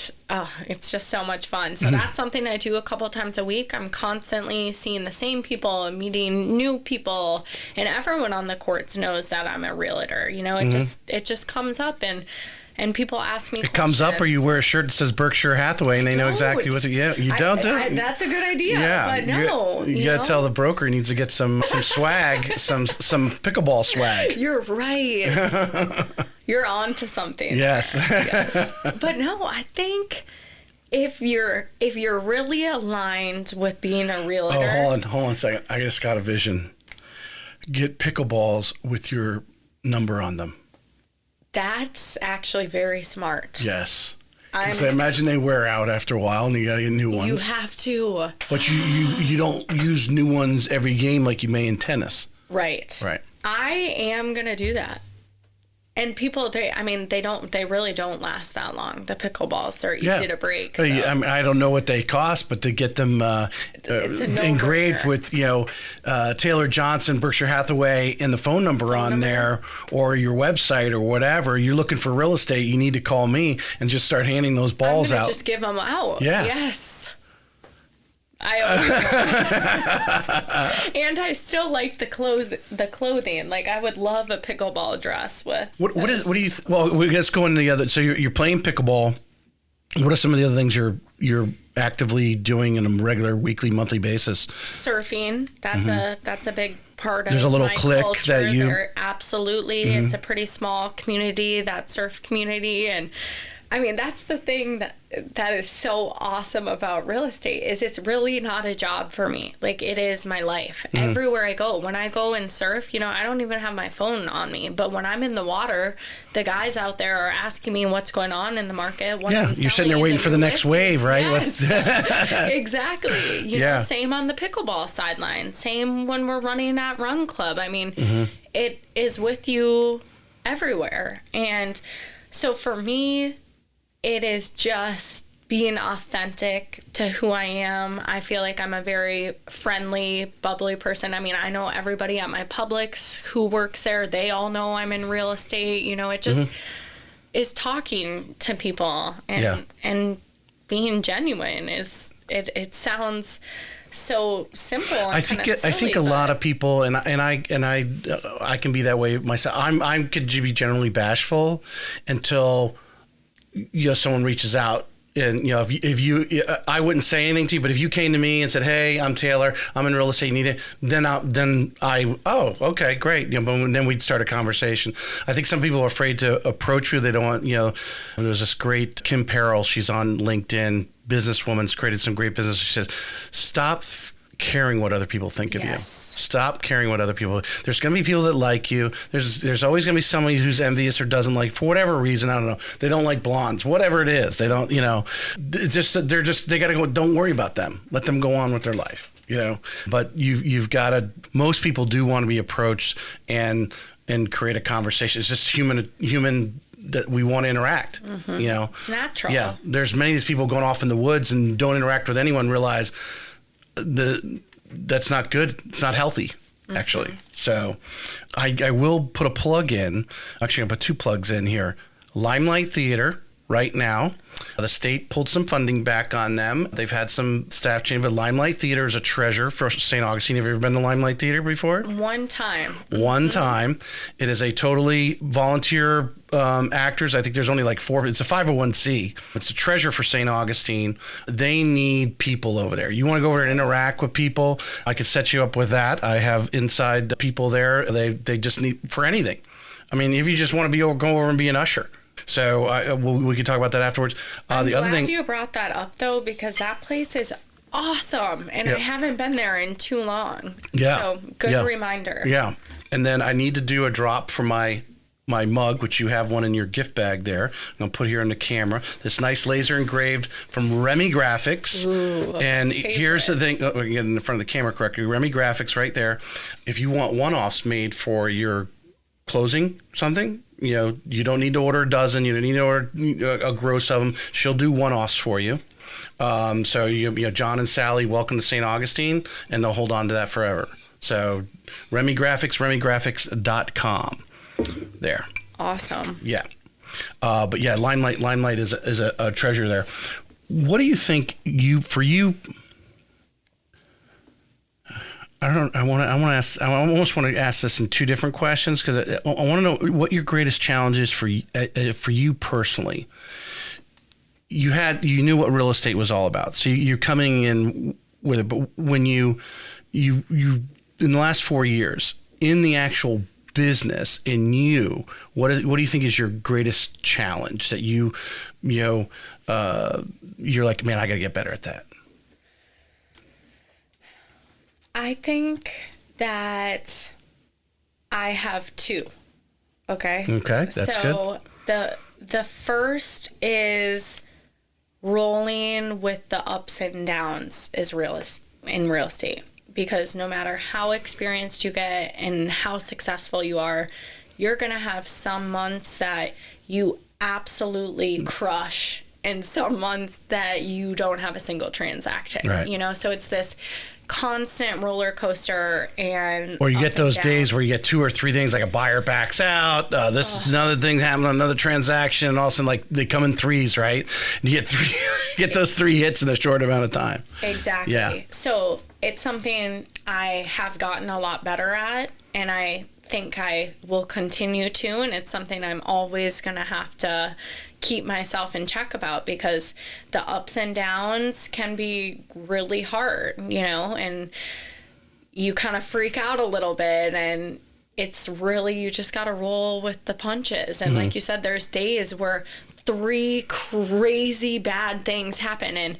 it's just so much fun. So that's something I do a couple times a week. I'm constantly seeing the same people and meeting new people, and everyone on the courts knows that I'm a realtor. You know, it just comes up, and people ask me questions. It comes up, or you wear a shirt that says Berkshire Hathaway, and they know exactly what to. Yeah, you don't do it. That's a good idea. Yeah, but no, you got to tell the broker he needs to get some swag, some pickleball swag. You're right. You're on to something. Yes. Yes. But no, I think if you're really aligned with being a realtor. Oh, hold on a second. I just got a vision. Get pickleballs with your number on them. That's actually very smart. Yes. Because I imagine they wear out after a while, and you got to get new ones. You have to. But you don't use new ones every game like you may in tennis. Right. Right. I am going to do that. And people, they really don't last that long. The pickleballs, they're easy to break. So. I don't know what they cost, but to get them engraved with, Taylor Johnson, Berkshire Hathaway, and the phone number there, or your website or whatever, you're looking for real estate, you need to call me and just start handing those balls out. Just give them out. Yeah. Yes. And I still like the clothing. Like, I would love a pickleball dress with. What do you? Well, let's go into the other. So you're playing pickleball. What are some of the other things you're actively doing on a regular, weekly, monthly basis? Surfing. That's a big part of. There's a little my clique culture that you. Absolutely, it's a pretty small community, that surf community, and. I mean, that's the thing that is so awesome about real estate is it's really not a job for me. Like, it is my life. Everywhere I go, when I go and surf, I don't even have my phone on me. But when I'm in the water, the guys out there are asking me what's going on in the market. You're sitting there waiting for the next wave, right? Yes. Exactly. Same on the pickleball sideline. Same when we're running at Run Club. I mean, it is with you everywhere. And so for me, it is just being authentic to who I am. I feel like I'm a very friendly, bubbly person. I mean, I know everybody at my Publix who works there. They all know I'm in real estate. It just is talking to people and being genuine. It sounds so simple. And I think a lot of people, and I can be that way myself. I could be generally bashful until someone reaches out. And if you I wouldn't say anything to you, but if you came to me and said, "Hey, I'm Taylor, I'm in real estate, need it," then okay, great. But then we'd start a conversation. I think some people are afraid to approach you. They don't want. There's this great Kim Perrell. She's on LinkedIn. Businesswoman's created some great business. She says, "Stop caring what other people think of you. Stop caring what other people. There's going to be people that like you. There's always going to be somebody who's envious or doesn't like, for whatever reason. I don't know. They don't like blondes, whatever it is. They don't. It's just they got to go. Don't worry about them. Let them go on with their life. But you've got to. Most people do want to be approached and create a conversation. It's just human. That we want to interact, It's natural. Yeah, there's many of these people going off in the woods and don't interact with anyone. Realize that's not good. It's not healthy, actually. So, I will put a plug in. Actually, I'll put two plugs in here. Limelight Theater right now. The state pulled some funding back on them. They've had some staff change, but Limelight Theater is a treasure for St. Augustine. Have you ever been to Limelight Theater before? One time. One time. It is a totally volunteer actors. I think there's only like 4. It's a 501c. It's a treasure for St. Augustine. They need people over there. You want to go over and interact with people? I could set you up with that. I have inside people there. They just need for anything. I mean, if you just want to go over and be an usher. So we can talk about that afterwards. I'm glad you brought that up, though, because that place is awesome, and I haven't been there in too long. Yeah. So good reminder. Yeah. And then I need to do a drop for my mug, which you have one in your gift bag there. I'm going to put here on the camera. This nice laser engraved from Remy Graphics. Ooh, and here's the thing. Again, in front of the camera correctly. Remy Graphics right there. If you want one-offs made for your closing something, you don't need to order a dozen. You don't need to order a gross of them. She'll do one-offs for you. So John and Sally, welcome to St. Augustine, and they'll hold on to that forever. So Remy Graphics, RemyGraphics.com. There. Awesome. Yeah. But yeah, Limelight is a treasure there. What do you think I almost want to ask this in 2 different questions, because I want to know what your greatest challenge is for you personally. You knew what real estate was all about, so you're coming in with it. But when you in the last 4 years in the actual business, what do you think is your greatest challenge that you're like, man, I got to get better at that? I think that I have 2. Okay. Okay, that's good. So the first is rolling with the ups and downs in real estate, because no matter how experienced you get and how successful you are, you're going to have some months that you absolutely crush and some months that you don't have a single transaction. Right. So it's this constant roller coaster, or you get those days where you get 2 or 3 things, like a buyer backs out, another thing happened, another transaction, and all of a sudden, like, they come in threes, right? And you get those 3 hits in a short amount of time. Exactly. Yeah. So it's something I have gotten a lot better at, and I think I will continue to, and it's something I'm always going to have to keep myself in check about, because the ups and downs can be really hard, and you kind of freak out a little bit, and it's really, you just got to roll with the punches. And like you said, there's days where 3 crazy bad things happen, and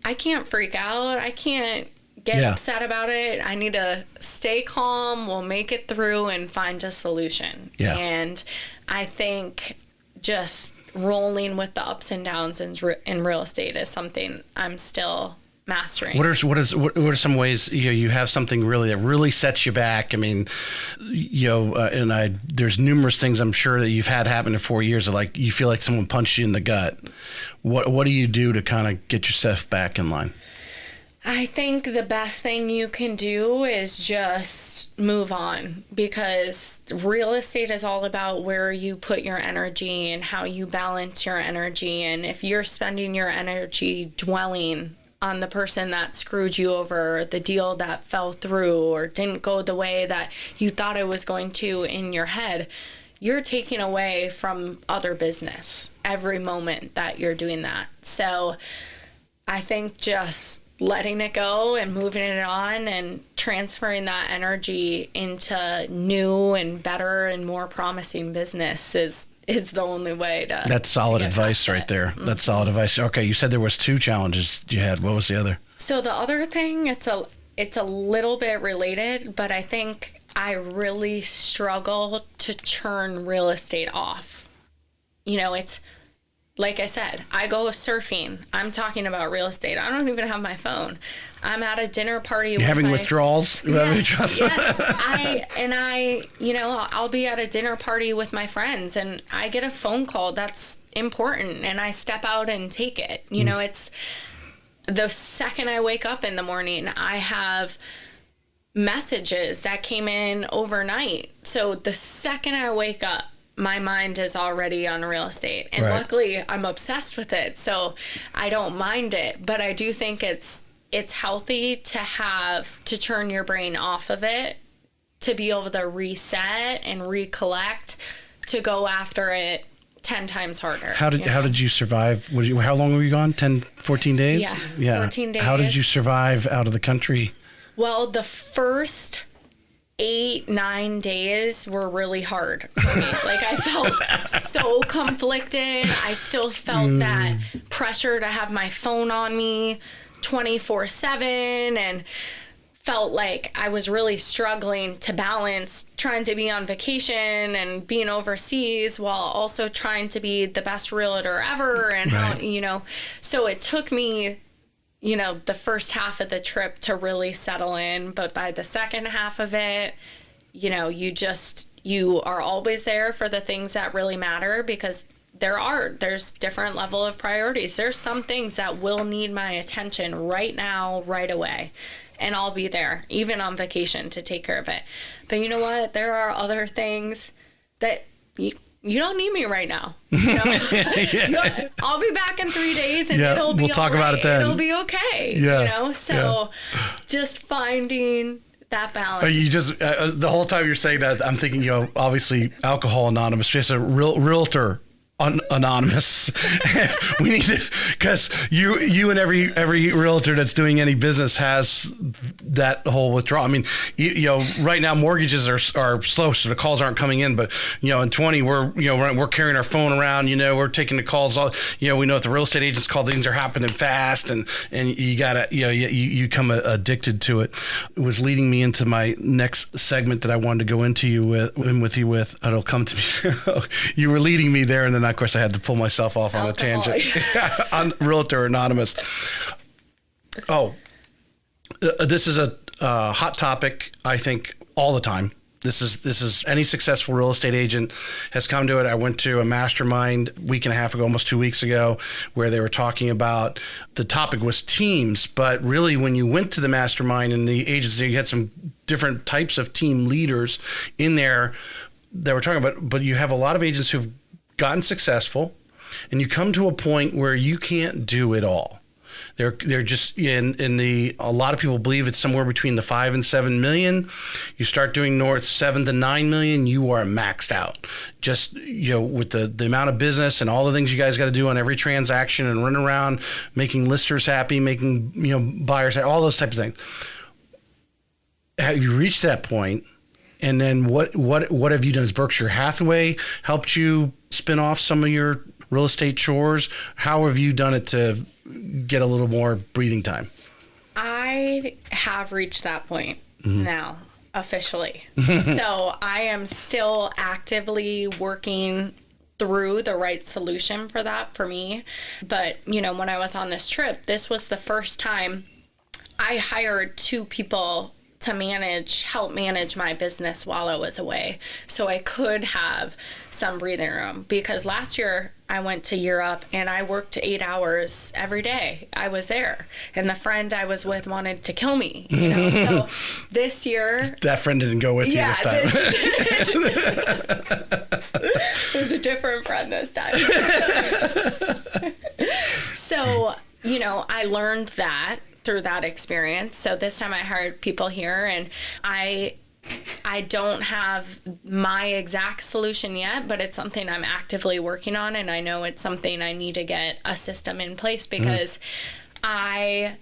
I can't freak out. I can't get upset about it. I need to stay calm. We'll make it through and find a solution. Yeah. And I think just rolling with the ups and downs in real estate is something I'm still mastering. What are some ways you have something that really sets you back? I mean, there's numerous things I'm sure that you've had happen in 4 years, like you feel like someone punched you in the gut. What do you do to kind of get yourself back in line? I think the best thing you can do is just move on, because real estate is all about where you put your energy and how you balance your energy. And if you're spending your energy dwelling on the person that screwed you over, the deal that fell through or didn't go the way that you thought it was going to in your head, you're taking away from other business every moment that you're doing that. So I think just letting it go and moving it on and transferring that energy into new and better and more promising business is the only way to. That's solid advice right there. Mm-hmm. That's solid advice. Okay, you said there was 2 challenges you had. What was the other? So the other thing, it's a little bit related, but I think I really struggle to turn real estate off. It's like I said, I go surfing. I'm talking about real estate. I don't even have my phone. I'm at a dinner party. You're having withdrawals? Yes. I'll be at a dinner party with my friends, and I get a phone call that's important, and I step out and take it. It's the second I wake up in the morning, I have messages that came in overnight. So the second I wake up, my mind is already on real estate. And Right. luckily I'm obsessed with it, so I don't mind it. But I do think it's healthy to turn your brain off of it, to be able to reset and recollect, to go after it 10 times harder. How did you survive? How long were you gone? 10, 14 days? Yeah. 14 days. How did you survive out of the country? Well, the first 8-9 days were really hard for me. Like, I felt so conflicted. I still felt that pressure to have my phone on me 24/7, and felt like I was really struggling to balance trying to be on vacation and being overseas while also trying to be the best realtor ever. And Right. how, so it took me, the first half of the trip to really settle in. But by the second half of it, you are always there for the things that really matter, because there's different level of priorities. There's some things that will need my attention right now, right away. And I'll be there, even on vacation, to take care of it. But you know what? There are other things that you don't need me right now. Yeah. I'll be back in 3 days, and Yeah, it'll be we'll talk about it then. It'll be okay. Yeah. So just finding that balance. You just the whole time you're saying that, I'm thinking, obviously Alcohol Anonymous, just a realtor. Anonymous. We need to, because you and every realtor that's doing any business has that whole withdrawal. I mean, right now mortgages are slow, so the calls aren't coming in. But in 20, we're carrying our phone around. We're taking the calls. All we know if the real estate agents call, things are happening fast, and you gotta you become addicted to it. It was leading me into my next segment that I wanted to go into with you. It'll come to me. You were leading me there, and then of course I had to pull myself off on a tangent. On Realtor Anonymous. This is a hot topic, I think, all the time. This is any successful real estate agent has come to it. I went to a mastermind a week and a half ago, almost 2 weeks ago, where they were talking about, the topic was teams, but really when you went to the mastermind and the agency, you had some different types of team leaders in there that were talking about, but you have a lot of agents who've gotten successful, and you come to a point where you can't do it all. They're just a lot of people believe it's somewhere between the 5 and 7 million. You start doing north 7 to 9 million, you are maxed out. Just with the amount of business and all the things you guys got to do on every transaction, and run around making listers happy, making buyers happy, all those types of things. Have you reached that point? And then what have you done? Has Berkshire Hathaway helped you spin off some of your real estate chores? How have you done it to get a little more breathing time? I have reached that point now, officially. So I am still actively working through the right solution for that for me. But, when I was on this trip, this was the first time I hired 2 people to help manage my business while I was away, so I could have some breathing room. Because last year I went to Europe and I worked 8 hours every day. I was there, and the friend I was with wanted to kill me. So this year, that friend didn't go with you this time. It was a different friend this time. So I learned that through that experience. So this time I hired people here, and I don't have my exact solution yet, but it's something I'm actively working on, and I know it's something I need to get a system in place, because I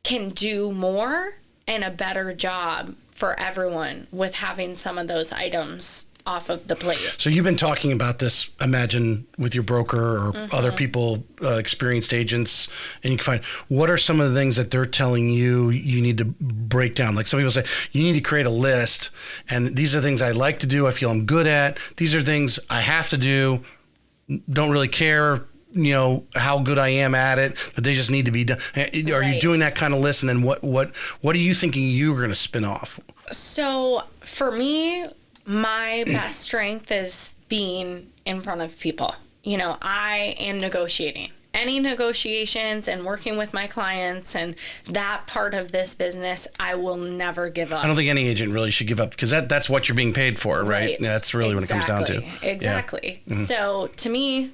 can do more and a better job for everyone with having some of those items off of the plate. So you've been talking about this, imagine, with your broker or other people, experienced agents, and you can find, what are some of the things that they're telling you need to break down? Like, some people say, you need to create a list, and these are things I like to do, I feel I'm good at. These are things I have to do, don't really care, how good I am at it, but they just need to be done. Are you doing that kind of list? And then what are you thinking you're going to spin off? So for me, my best strength is being in front of people. I am negotiating. any negotiations and working with my clients and that part of this business, I will never give up. I don't think any agent really should give up, because that's what you're being paid for, right? Yeah, that's really what it comes down to. Exactly. Yeah. So to me,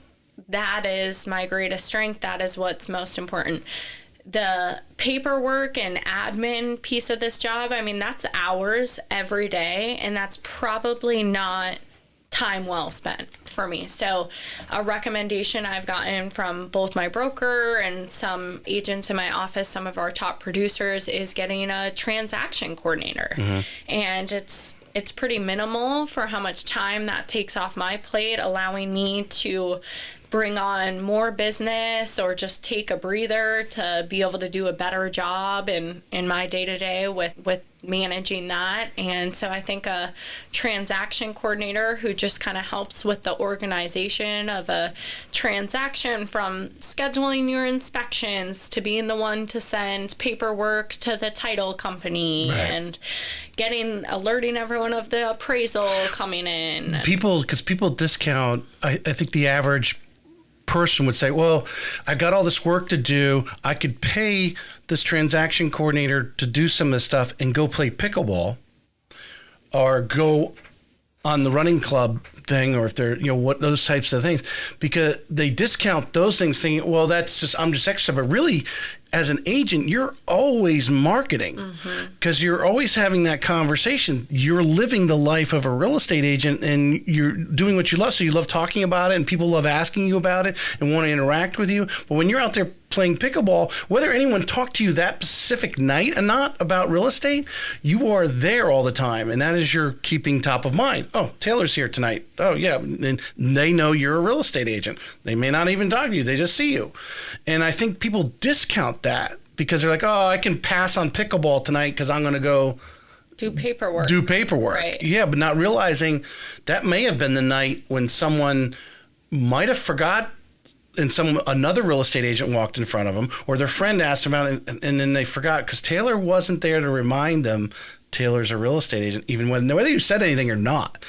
that is my greatest strength. That is what's most important. The paperwork and admin piece of this job, I mean, that's hours every day, and that's probably not time well spent for me. So a recommendation I've gotten from both my broker and some agents in my office, some of our top producers, is getting a transaction coordinator. And it's pretty minimal for how much time that takes off my plate, allowing me to bring on more business or just take a breather to be able to do a better job in my day-to-day with managing that. And so I think a transaction coordinator who just kind of helps with the organization of a transaction, from scheduling your inspections to being the one to send paperwork to the title company, and alerting everyone of the appraisal coming in. Because people discount, I think the average person would say, well, I got all this work to do. I could pay this transaction coordinator to do some of this stuff and go play pickleball or go on the running club thing, or if they're, what those types of things, because they discount those things thinking, well, I'm just extra. But really, as an agent, you're always marketing, because you're always having that conversation. You're living the life of a real estate agent, and you're doing what you love. So you love talking about it, and people love asking you about it and want to interact with you. But when you're out there playing pickleball, whether anyone talked to you that specific night or not about real estate, you are there all the time. And that is your keeping top of mind. Oh, Taylor's here tonight. Oh, yeah. And they know you're a real estate agent. They may not even talk to you. They just see you. And I think people discount that because they're like, oh, I can pass on pickleball tonight because I'm going to go do paperwork. Right. Yeah, but not realizing that may have been the night when someone might have forgot, and another real estate agent walked in front of them, or their friend asked about it, and then they forgot because Taylor wasn't there to remind them Taylor's a real estate agent, even whether you said anything or not.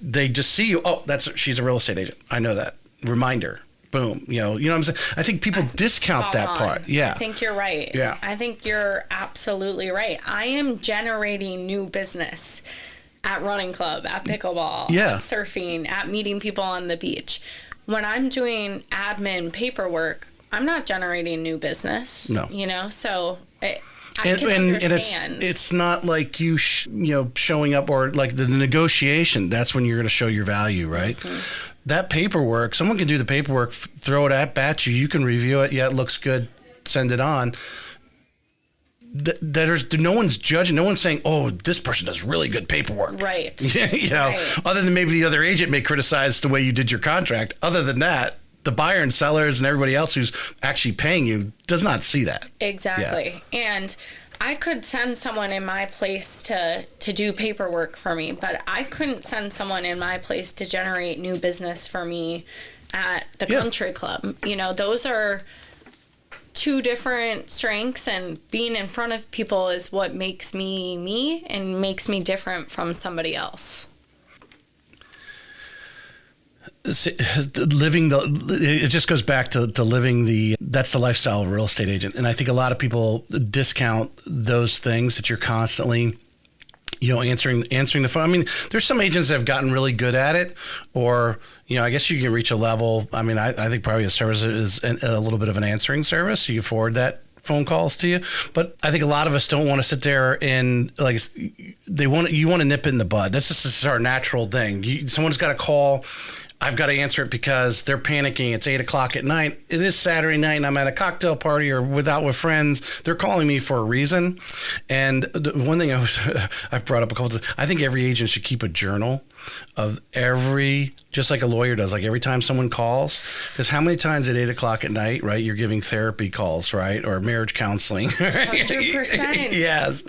They just see you. Oh, she's a real estate agent. I know that. Reminder. Boom. You know what I'm saying? I think people discount that part. Yeah. I think you're right. Yeah. I think you're absolutely right. I am generating new business at running club, at pickleball, at surfing, at meeting people on the beach. When I'm doing admin paperwork, I'm not generating new business. No. So I can understand. And it's not like you showing up, or like the negotiation. That's when you're going to show your value, right? That paperwork, someone can do the paperwork, throw it at you. You can review it. Yeah, it looks good. Send it on. No one's judging. No one's saying, "Oh, this person does really good paperwork." Right. Other than maybe the other agent may criticize the way you did your contract. Other than that, the buyer and sellers and everybody else who's actually paying you does not see that. Exactly. Yeah. And I could send someone in my place to do paperwork for me, but I couldn't send someone in my place to generate new business for me at the country club. Those are two different strengths, and being in front of people is what makes me me and makes me different from somebody else. It just goes back to living that's the lifestyle of a real estate agent. And I think a lot of people discount those things that you're constantly, answering the phone. I mean, there's some agents that have gotten really good at it, or, I guess you can reach a level. I mean, I think probably a service is a little bit of an answering service. You can forward that phone calls to you. But I think a lot of us don't want to sit there and you want to nip it in the bud. That's just our natural thing. Someone's got a call. I've got to answer it because they're panicking. It's 8:00 at night. It is Saturday night and I'm at a cocktail party or out with friends. They're calling me for a reason. And the one thing I've brought up a couple of times, I think every agent should keep a journal of just like a lawyer does, like every time someone calls, because how many times at 8:00 at night, right, you're giving therapy calls, right, or marriage counseling. 100%. Yes.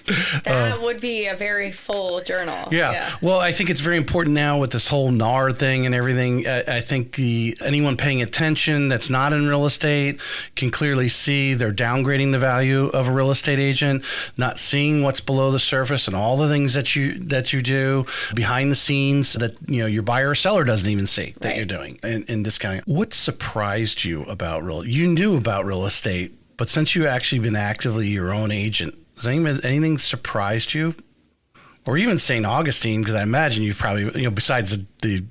That would be a very full journal. Yeah. Well, I think it's very important now with this whole NAR thing and everything. I think anyone paying attention that's not in real estate can clearly see they're downgrading the value of a real estate agent, not seeing what's below the surface and all the things that you do behind the scenes that your buyer or seller doesn't doesn't even see that you're doing in discounting. What surprised you about you knew about real estate, but since you actually been actively your own agent, has anything surprised you? Or even St. Augustine, because I imagine you've probably, besides the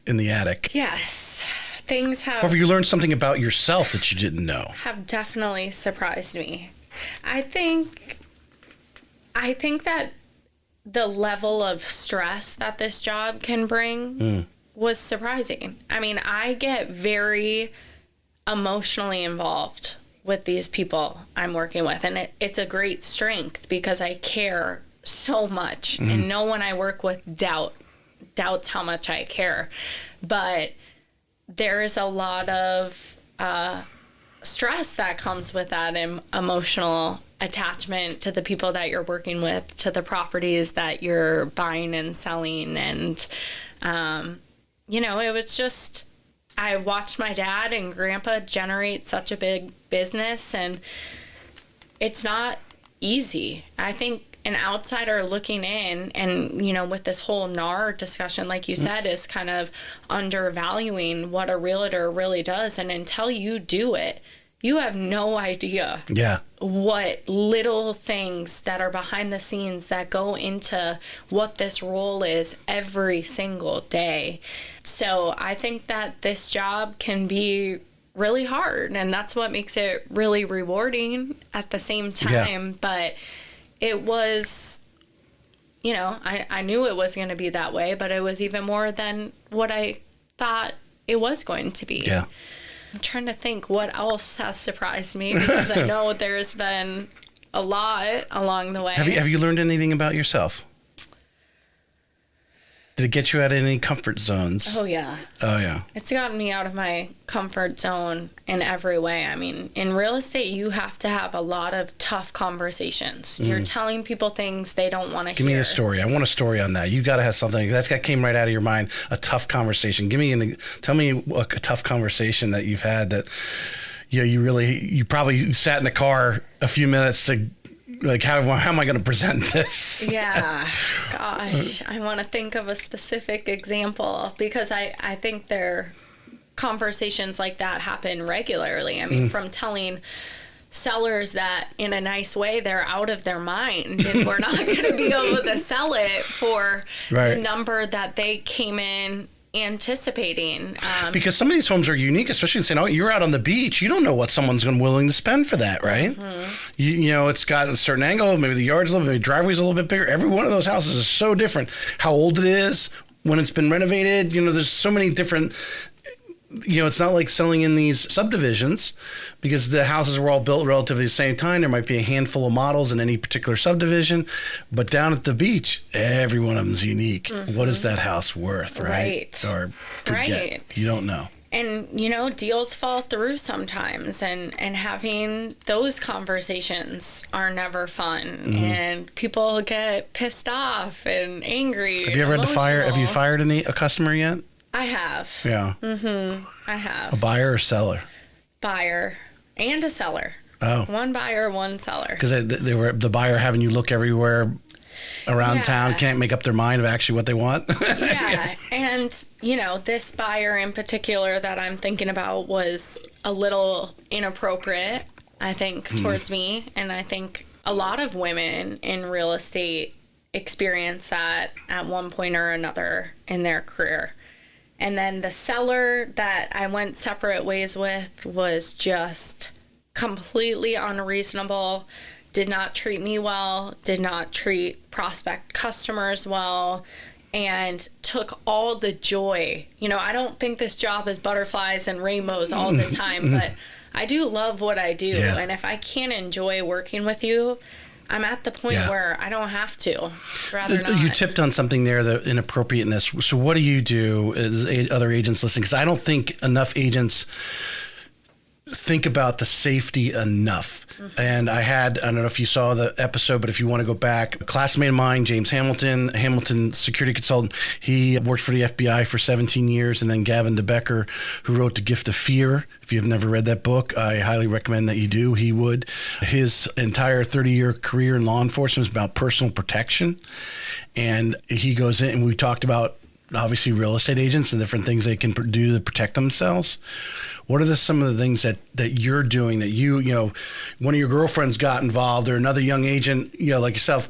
in the attic. Yes. Things have... Or have you learned something about yourself that you didn't know? Have definitely surprised me. I think that the level of stress that this job can bring was surprising. I mean, I get very emotionally involved with these people I'm working with, and it's a great strength because I care so much, and no one I work with doubts how much I care. But there's a lot of stress that comes with that emotional attachment to the people that you're working with, to the properties that you're buying and selling. And, it was just, I watched my dad and grandpa generate such a big business, and it's not easy. I think an outsider looking in and, with this whole NAR discussion, like you said, is kind of undervaluing what a realtor really does. And until you do it, you have no idea what little things that are behind the scenes that go into what this role is every single day. So I think that this job can be really hard, and that's what makes it really rewarding at the same time. Yeah. But it was, I knew it was going to be that way, but it was even more than what I thought it was going to be. Yeah. I'm trying to think what else has surprised me, because I know there's been a lot along the way. Have you learned anything about yourself? Did it get you out of any comfort zones? Oh, yeah. It's gotten me out of my comfort zone in every way. I mean, in real estate, you have to have a lot of tough conversations. You're telling people things they don't want to hear. Give me a story. I want a story on that. You got to have something that came right out of your mind. A tough conversation. Tell me a tough conversation that you've had that you probably sat in the car a few minutes to. Like, how am I going to present this? Yeah. Gosh, I want to think of a specific example, because I think conversations like that happen regularly. I mean, from telling sellers that in a nice way they're out of their mind and we're not going to be able to sell it for the number that they came in anticipating. Because some of these homes are unique, especially in St. Augustine. You're out on the beach. You don't know what someone's willing to spend for that, right? It's got a certain angle. Maybe the yard's a little bit, maybe the driveway's a little bit bigger. Every one of those houses is so different. How old it is, when it's been renovated. There's so many different... it's not like selling in these subdivisions, because the houses were all built relatively the same time. There might be a handful of models in any particular subdivision, but down at the beach, every one of them's unique. What is that house worth, right? Or could get. You don't know. And, deals fall through sometimes, and having those conversations are never fun. And people get pissed off and angry. Have you ever had to fire? Have you fired a customer yet? I have. Yeah. I have. A buyer or seller? Buyer and a seller. Oh. One buyer, one seller. Because they were the buyer having you look everywhere around town, can't make up their mind of actually what they want. Yeah. And, this buyer in particular that I'm thinking about was a little inappropriate, I think, towards me. And I think a lot of women in real estate experience that at one point or another in their career. And then the seller that I went separate ways with was just completely unreasonable, did not treat me well, did not treat prospect customers well, and took all the joy. I don't think this job is butterflies and rainbows all the time, but I do love what I do. Yeah. And if I can't enjoy working with you, I'm at the point where I don't have to. Rather not. You tipped on something there, the inappropriateness. So what do you do as other agents listening? Because I don't think enough agents think about the safety enough. And I don't know if you saw the episode, but if you want to go back, a classmate of mine, James Hamilton security consultant, he worked for the FBI for 17 years. And then Gavin DeBecker, who wrote The Gift of Fear. If you've never read that book, I highly recommend that you do. He would. His entire 30-year career in law enforcement is about personal protection. And he goes in, and we talked about obviously real estate agents and different things they can do to protect themselves. What are some of the things that you're doing that you know, one of your girlfriends got involved or another young agent, you know, like yourself,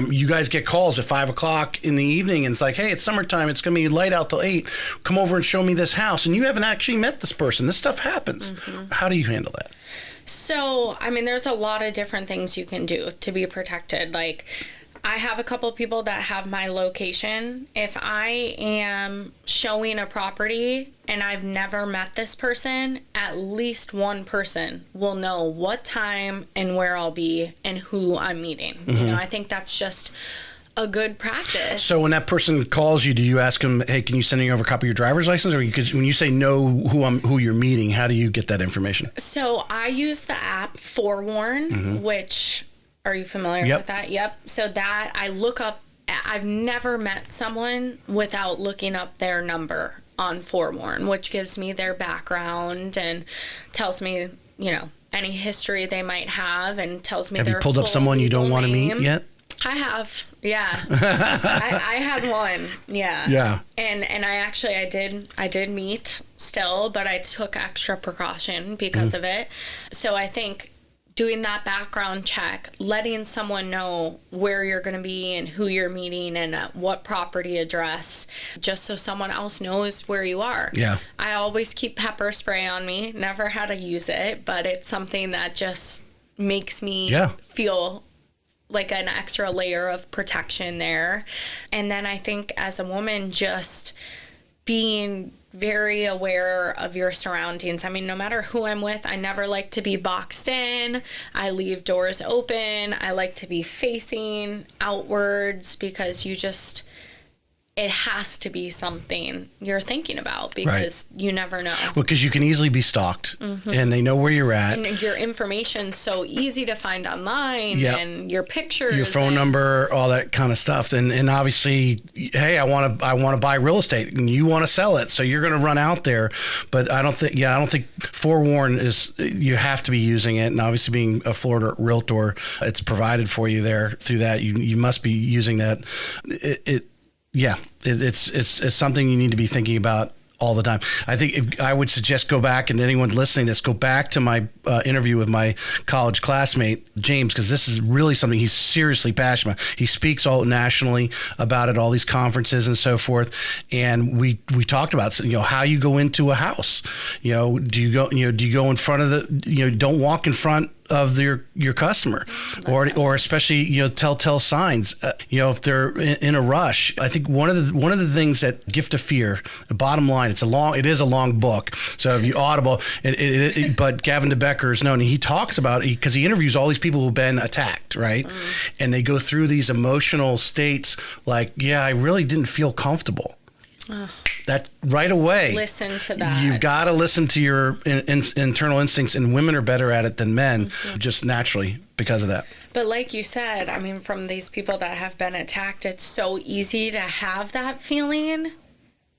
you guys get calls at 5:00 in the evening and it's like, hey, it's summertime. It's going to be light out till 8. Come over and show me this house. And you haven't actually met this person. This stuff happens. How do you handle that? So, I mean, there's a lot of different things you can do to be protected. Like, I have a couple of people that have my location. If I am showing a property and I've never met this person, at least one person will know what time and where I'll be and who I'm meeting. You know, I think that's just a good practice. So when that person calls you, do you ask them, hey, can you send me over a copy of your driver's license? Or when you say know who you're meeting, how do you get that information? So I use the app Forewarn, which... Are you familiar with that? Yep. So that I look up, I've never met someone without looking up their number on Forewarn, which gives me their background and tells me, you know, any history they might have and tells me their full legal name. Have you pulled up someone you don't want to meet yet? I have. Yeah. I had one. Yeah. Yeah. And I did meet still, but I took extra precaution because of it. So I think doing that background check, letting someone know where you're going to be and who you're meeting and at what property address, just so someone else knows where you are. Yeah. I always keep pepper spray on me. Never had to use it, but it's something that just makes me feel like an extra layer of protection there. And then I think as a woman, just being very aware of your surroundings. I mean, no matter who I'm with, I never like to be boxed in. I leave doors open. I like to be facing outwards because it has to be something you're thinking about because you never know. Well, because you can easily be stalked and they know where you're at. And your information's so easy to find online and your pictures. Your phone number, all that kind of stuff. And obviously, hey, I want to buy real estate and you want to sell it. So you're going to run out there. But I don't think Forewarn is, you have to be using it. And obviously being a Florida Realtor, it's provided for you there through that. You must be using that. It's something you need to be thinking about all the time. I think I would suggest go back, and anyone listening to this, go back to my interview with my college classmate, James, because this is really something he's seriously passionate about. He speaks all nationally about it, all these conferences and so forth. And we talked about, how you go into a house. Do you go in front of don't walk in front of your customer, or especially telltale signs. If they're in a rush. I think one of the things that gift of fear. The bottom line, it is a long book. So if you audible, but Gavin DeBecker is known. He talks about it because he interviews all these people who've been attacked, right? And they go through these emotional states like, I really didn't feel comfortable. That right away. Listen to that. You've got to listen to your internal instincts, and women are better at it than men, just naturally because of that. But like you said, I mean, from these people that have been attacked, it's so easy to have that feeling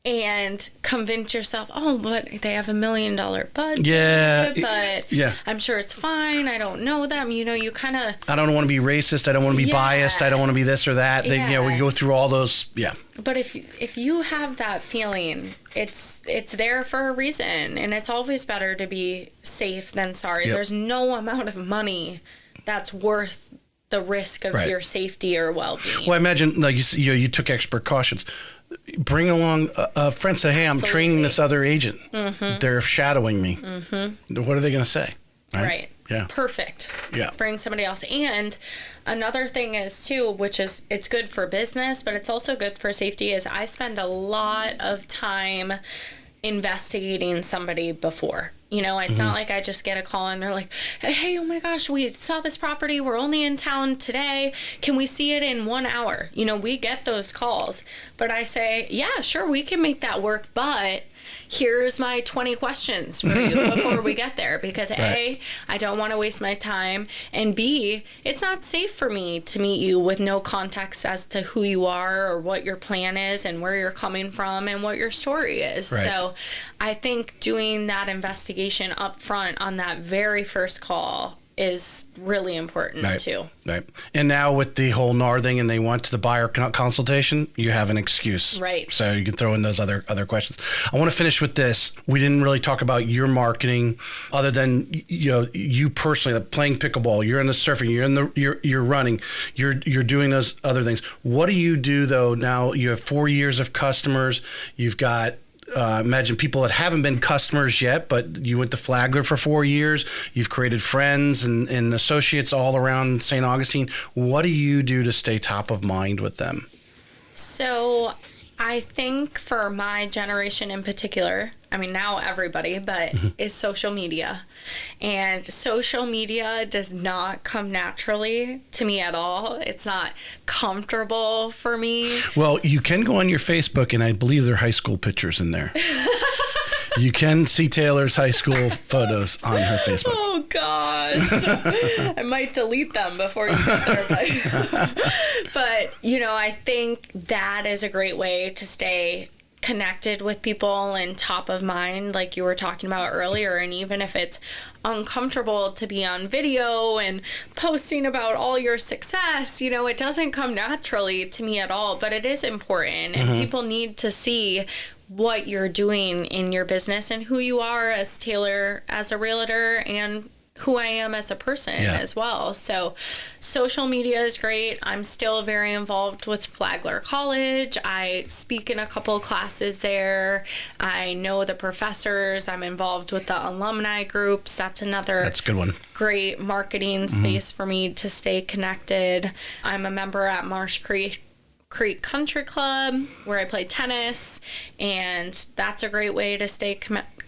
and convince yourself, but they have $1 million budget. But I'm sure it's fine. I don't know them. You kind of... I don't want to be racist. I don't want to be biased. I don't want to be this or that. We go through all those. Yeah. But if you have that feeling, it's there for a reason. And it's always better to be safe than sorry. Yep. There's no amount of money that's worth the risk of your safety or well-being. Well, I imagine, like you took extra precautions. Bring along a friend. Say, hey, I'm training this other agent. They're shadowing me. What are they going to say? Right. Yeah. It's perfect. Yeah. Bring somebody else. And another thing is too, which is, it's good for business, but it's also good for safety, is I spend a lot of time investigating somebody before. It's not like I just get a call and they're like, hey, oh my gosh, we saw this property. We're only in town today. Can we see it in 1 hour? We get those calls. But I say, yeah, sure, we can make that work. But here's my 20 questions for you before we get there. Because A, I don't want to waste my time. And B, it's not safe for me to meet you with no context as to who you are or what your plan is and where you're coming from and what your story is. Right. So I think doing that investigation up front on that very first call is really important too. Right. And now with the whole NAR thing and they went to the buyer consultation, you have an excuse. Right. So you can throw in those other questions. I want to finish with this. We didn't really talk about your marketing other than, you personally, like playing pickleball, you're in the surfing, you're running, you're doing those other things. What do you do though? Now you have 4 years of customers. You've got imagine people that haven't been customers yet, but you went to Flagler for 4 years. You've created friends and associates all around St. Augustine. What do you do to stay top of mind with them? So I think for my generation in particular, I mean, now everybody, but is social media. And social media does not come naturally to me at all. It's not comfortable for me. Well, you can go on your Facebook, and I believe there are high school pictures in there. You can see Taylor's high school photos on her Facebook. Oh, gosh. I might delete them before you get there. But, I think that is a great way to stay connected with people and top of mind, like you were talking about earlier. And even if it's uncomfortable to be on video and posting about all your success, it doesn't come naturally to me at all, but it is important. And people need to see what you're doing in your business and who you are as Taylor, as a realtor, and who I am as a person as well. So social media is great. I'm still very involved with Flagler College. I speak in a couple classes there. I know the professors. I'm involved with the alumni groups. That's a good one. Great marketing space for me to stay connected. I'm a member at Marsh Creek Country Club where I play tennis, and that's a great way to stay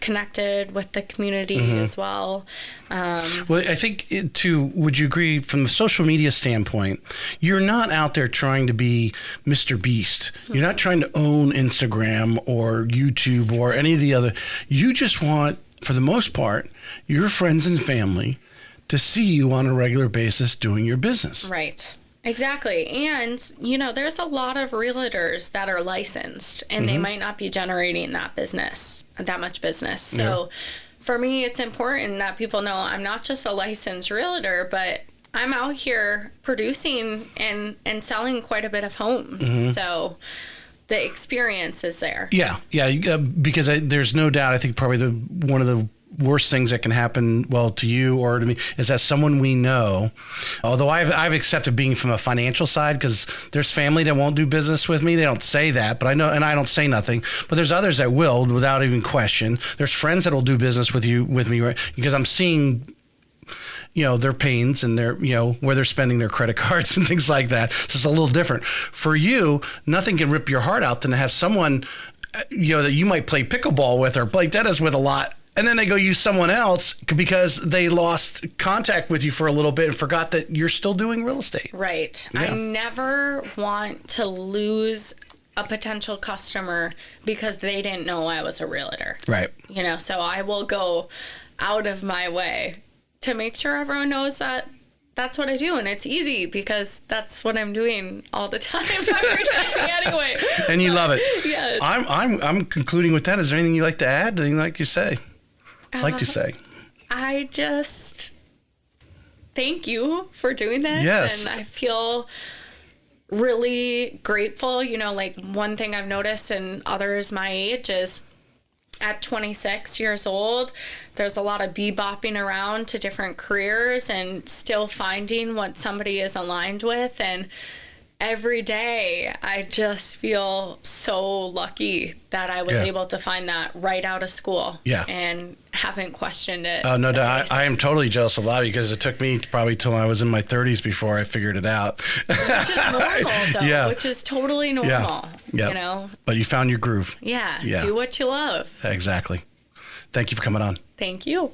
connected with the community as well. Well, I think would you agree from the social media standpoint, you're not out there trying to be Mr. Beast. You're not trying to own Instagram or YouTube or any of the other. You just want, for the most part, your friends and family to see you on a regular basis doing your business. Right. Exactly. And, there's a lot of realtors that are licensed and they might not be generating that much business. So for me, it's important that people know I'm not just a licensed realtor, but I'm out here producing and selling quite a bit of homes. So the experience is there. Yeah. Because there's no doubt, I think probably one of the worst things that can happen, to you or to me, is that someone we know, although I've accepted being from a financial side, because there's family that won't do business with me. They don't say that, but I know, and I don't say nothing, but there's others that will without even question. There's friends that will do business with me, right? Because I'm seeing their pains and their, where they're spending their credit cards and things like that. So it's a little different. For you, nothing can rip your heart out than to have someone, that you might play pickleball with or play tennis with a lot, and then they go use someone else because they lost contact with you for a little bit and forgot that you're still doing real estate. Right. Yeah. I never want to lose a potential customer because they didn't know I was a realtor. Right. So I will go out of my way to make sure everyone knows that that's what I do. And it's easy because that's what I'm doing all the time every day anyway. And you love it. Yes. I'm concluding with that. Is there anything you'd like to add? Anything like you say? I just thank you for doing this. Yes. And I feel really grateful. One thing I've noticed in others my age is at 26 years old, there's a lot of bebopping around to different careers and still finding what somebody is aligned with. And every day I just feel so lucky that I was able to find that right out of school and haven't questioned it. Oh, no doubt. I am totally jealous of that because it took me probably till I was in my 30s before I figured it out. Which is normal, though. Which is totally normal. Yeah. But you found your groove. Yeah. Do what you love. Exactly. Thank you for coming on. Thank you.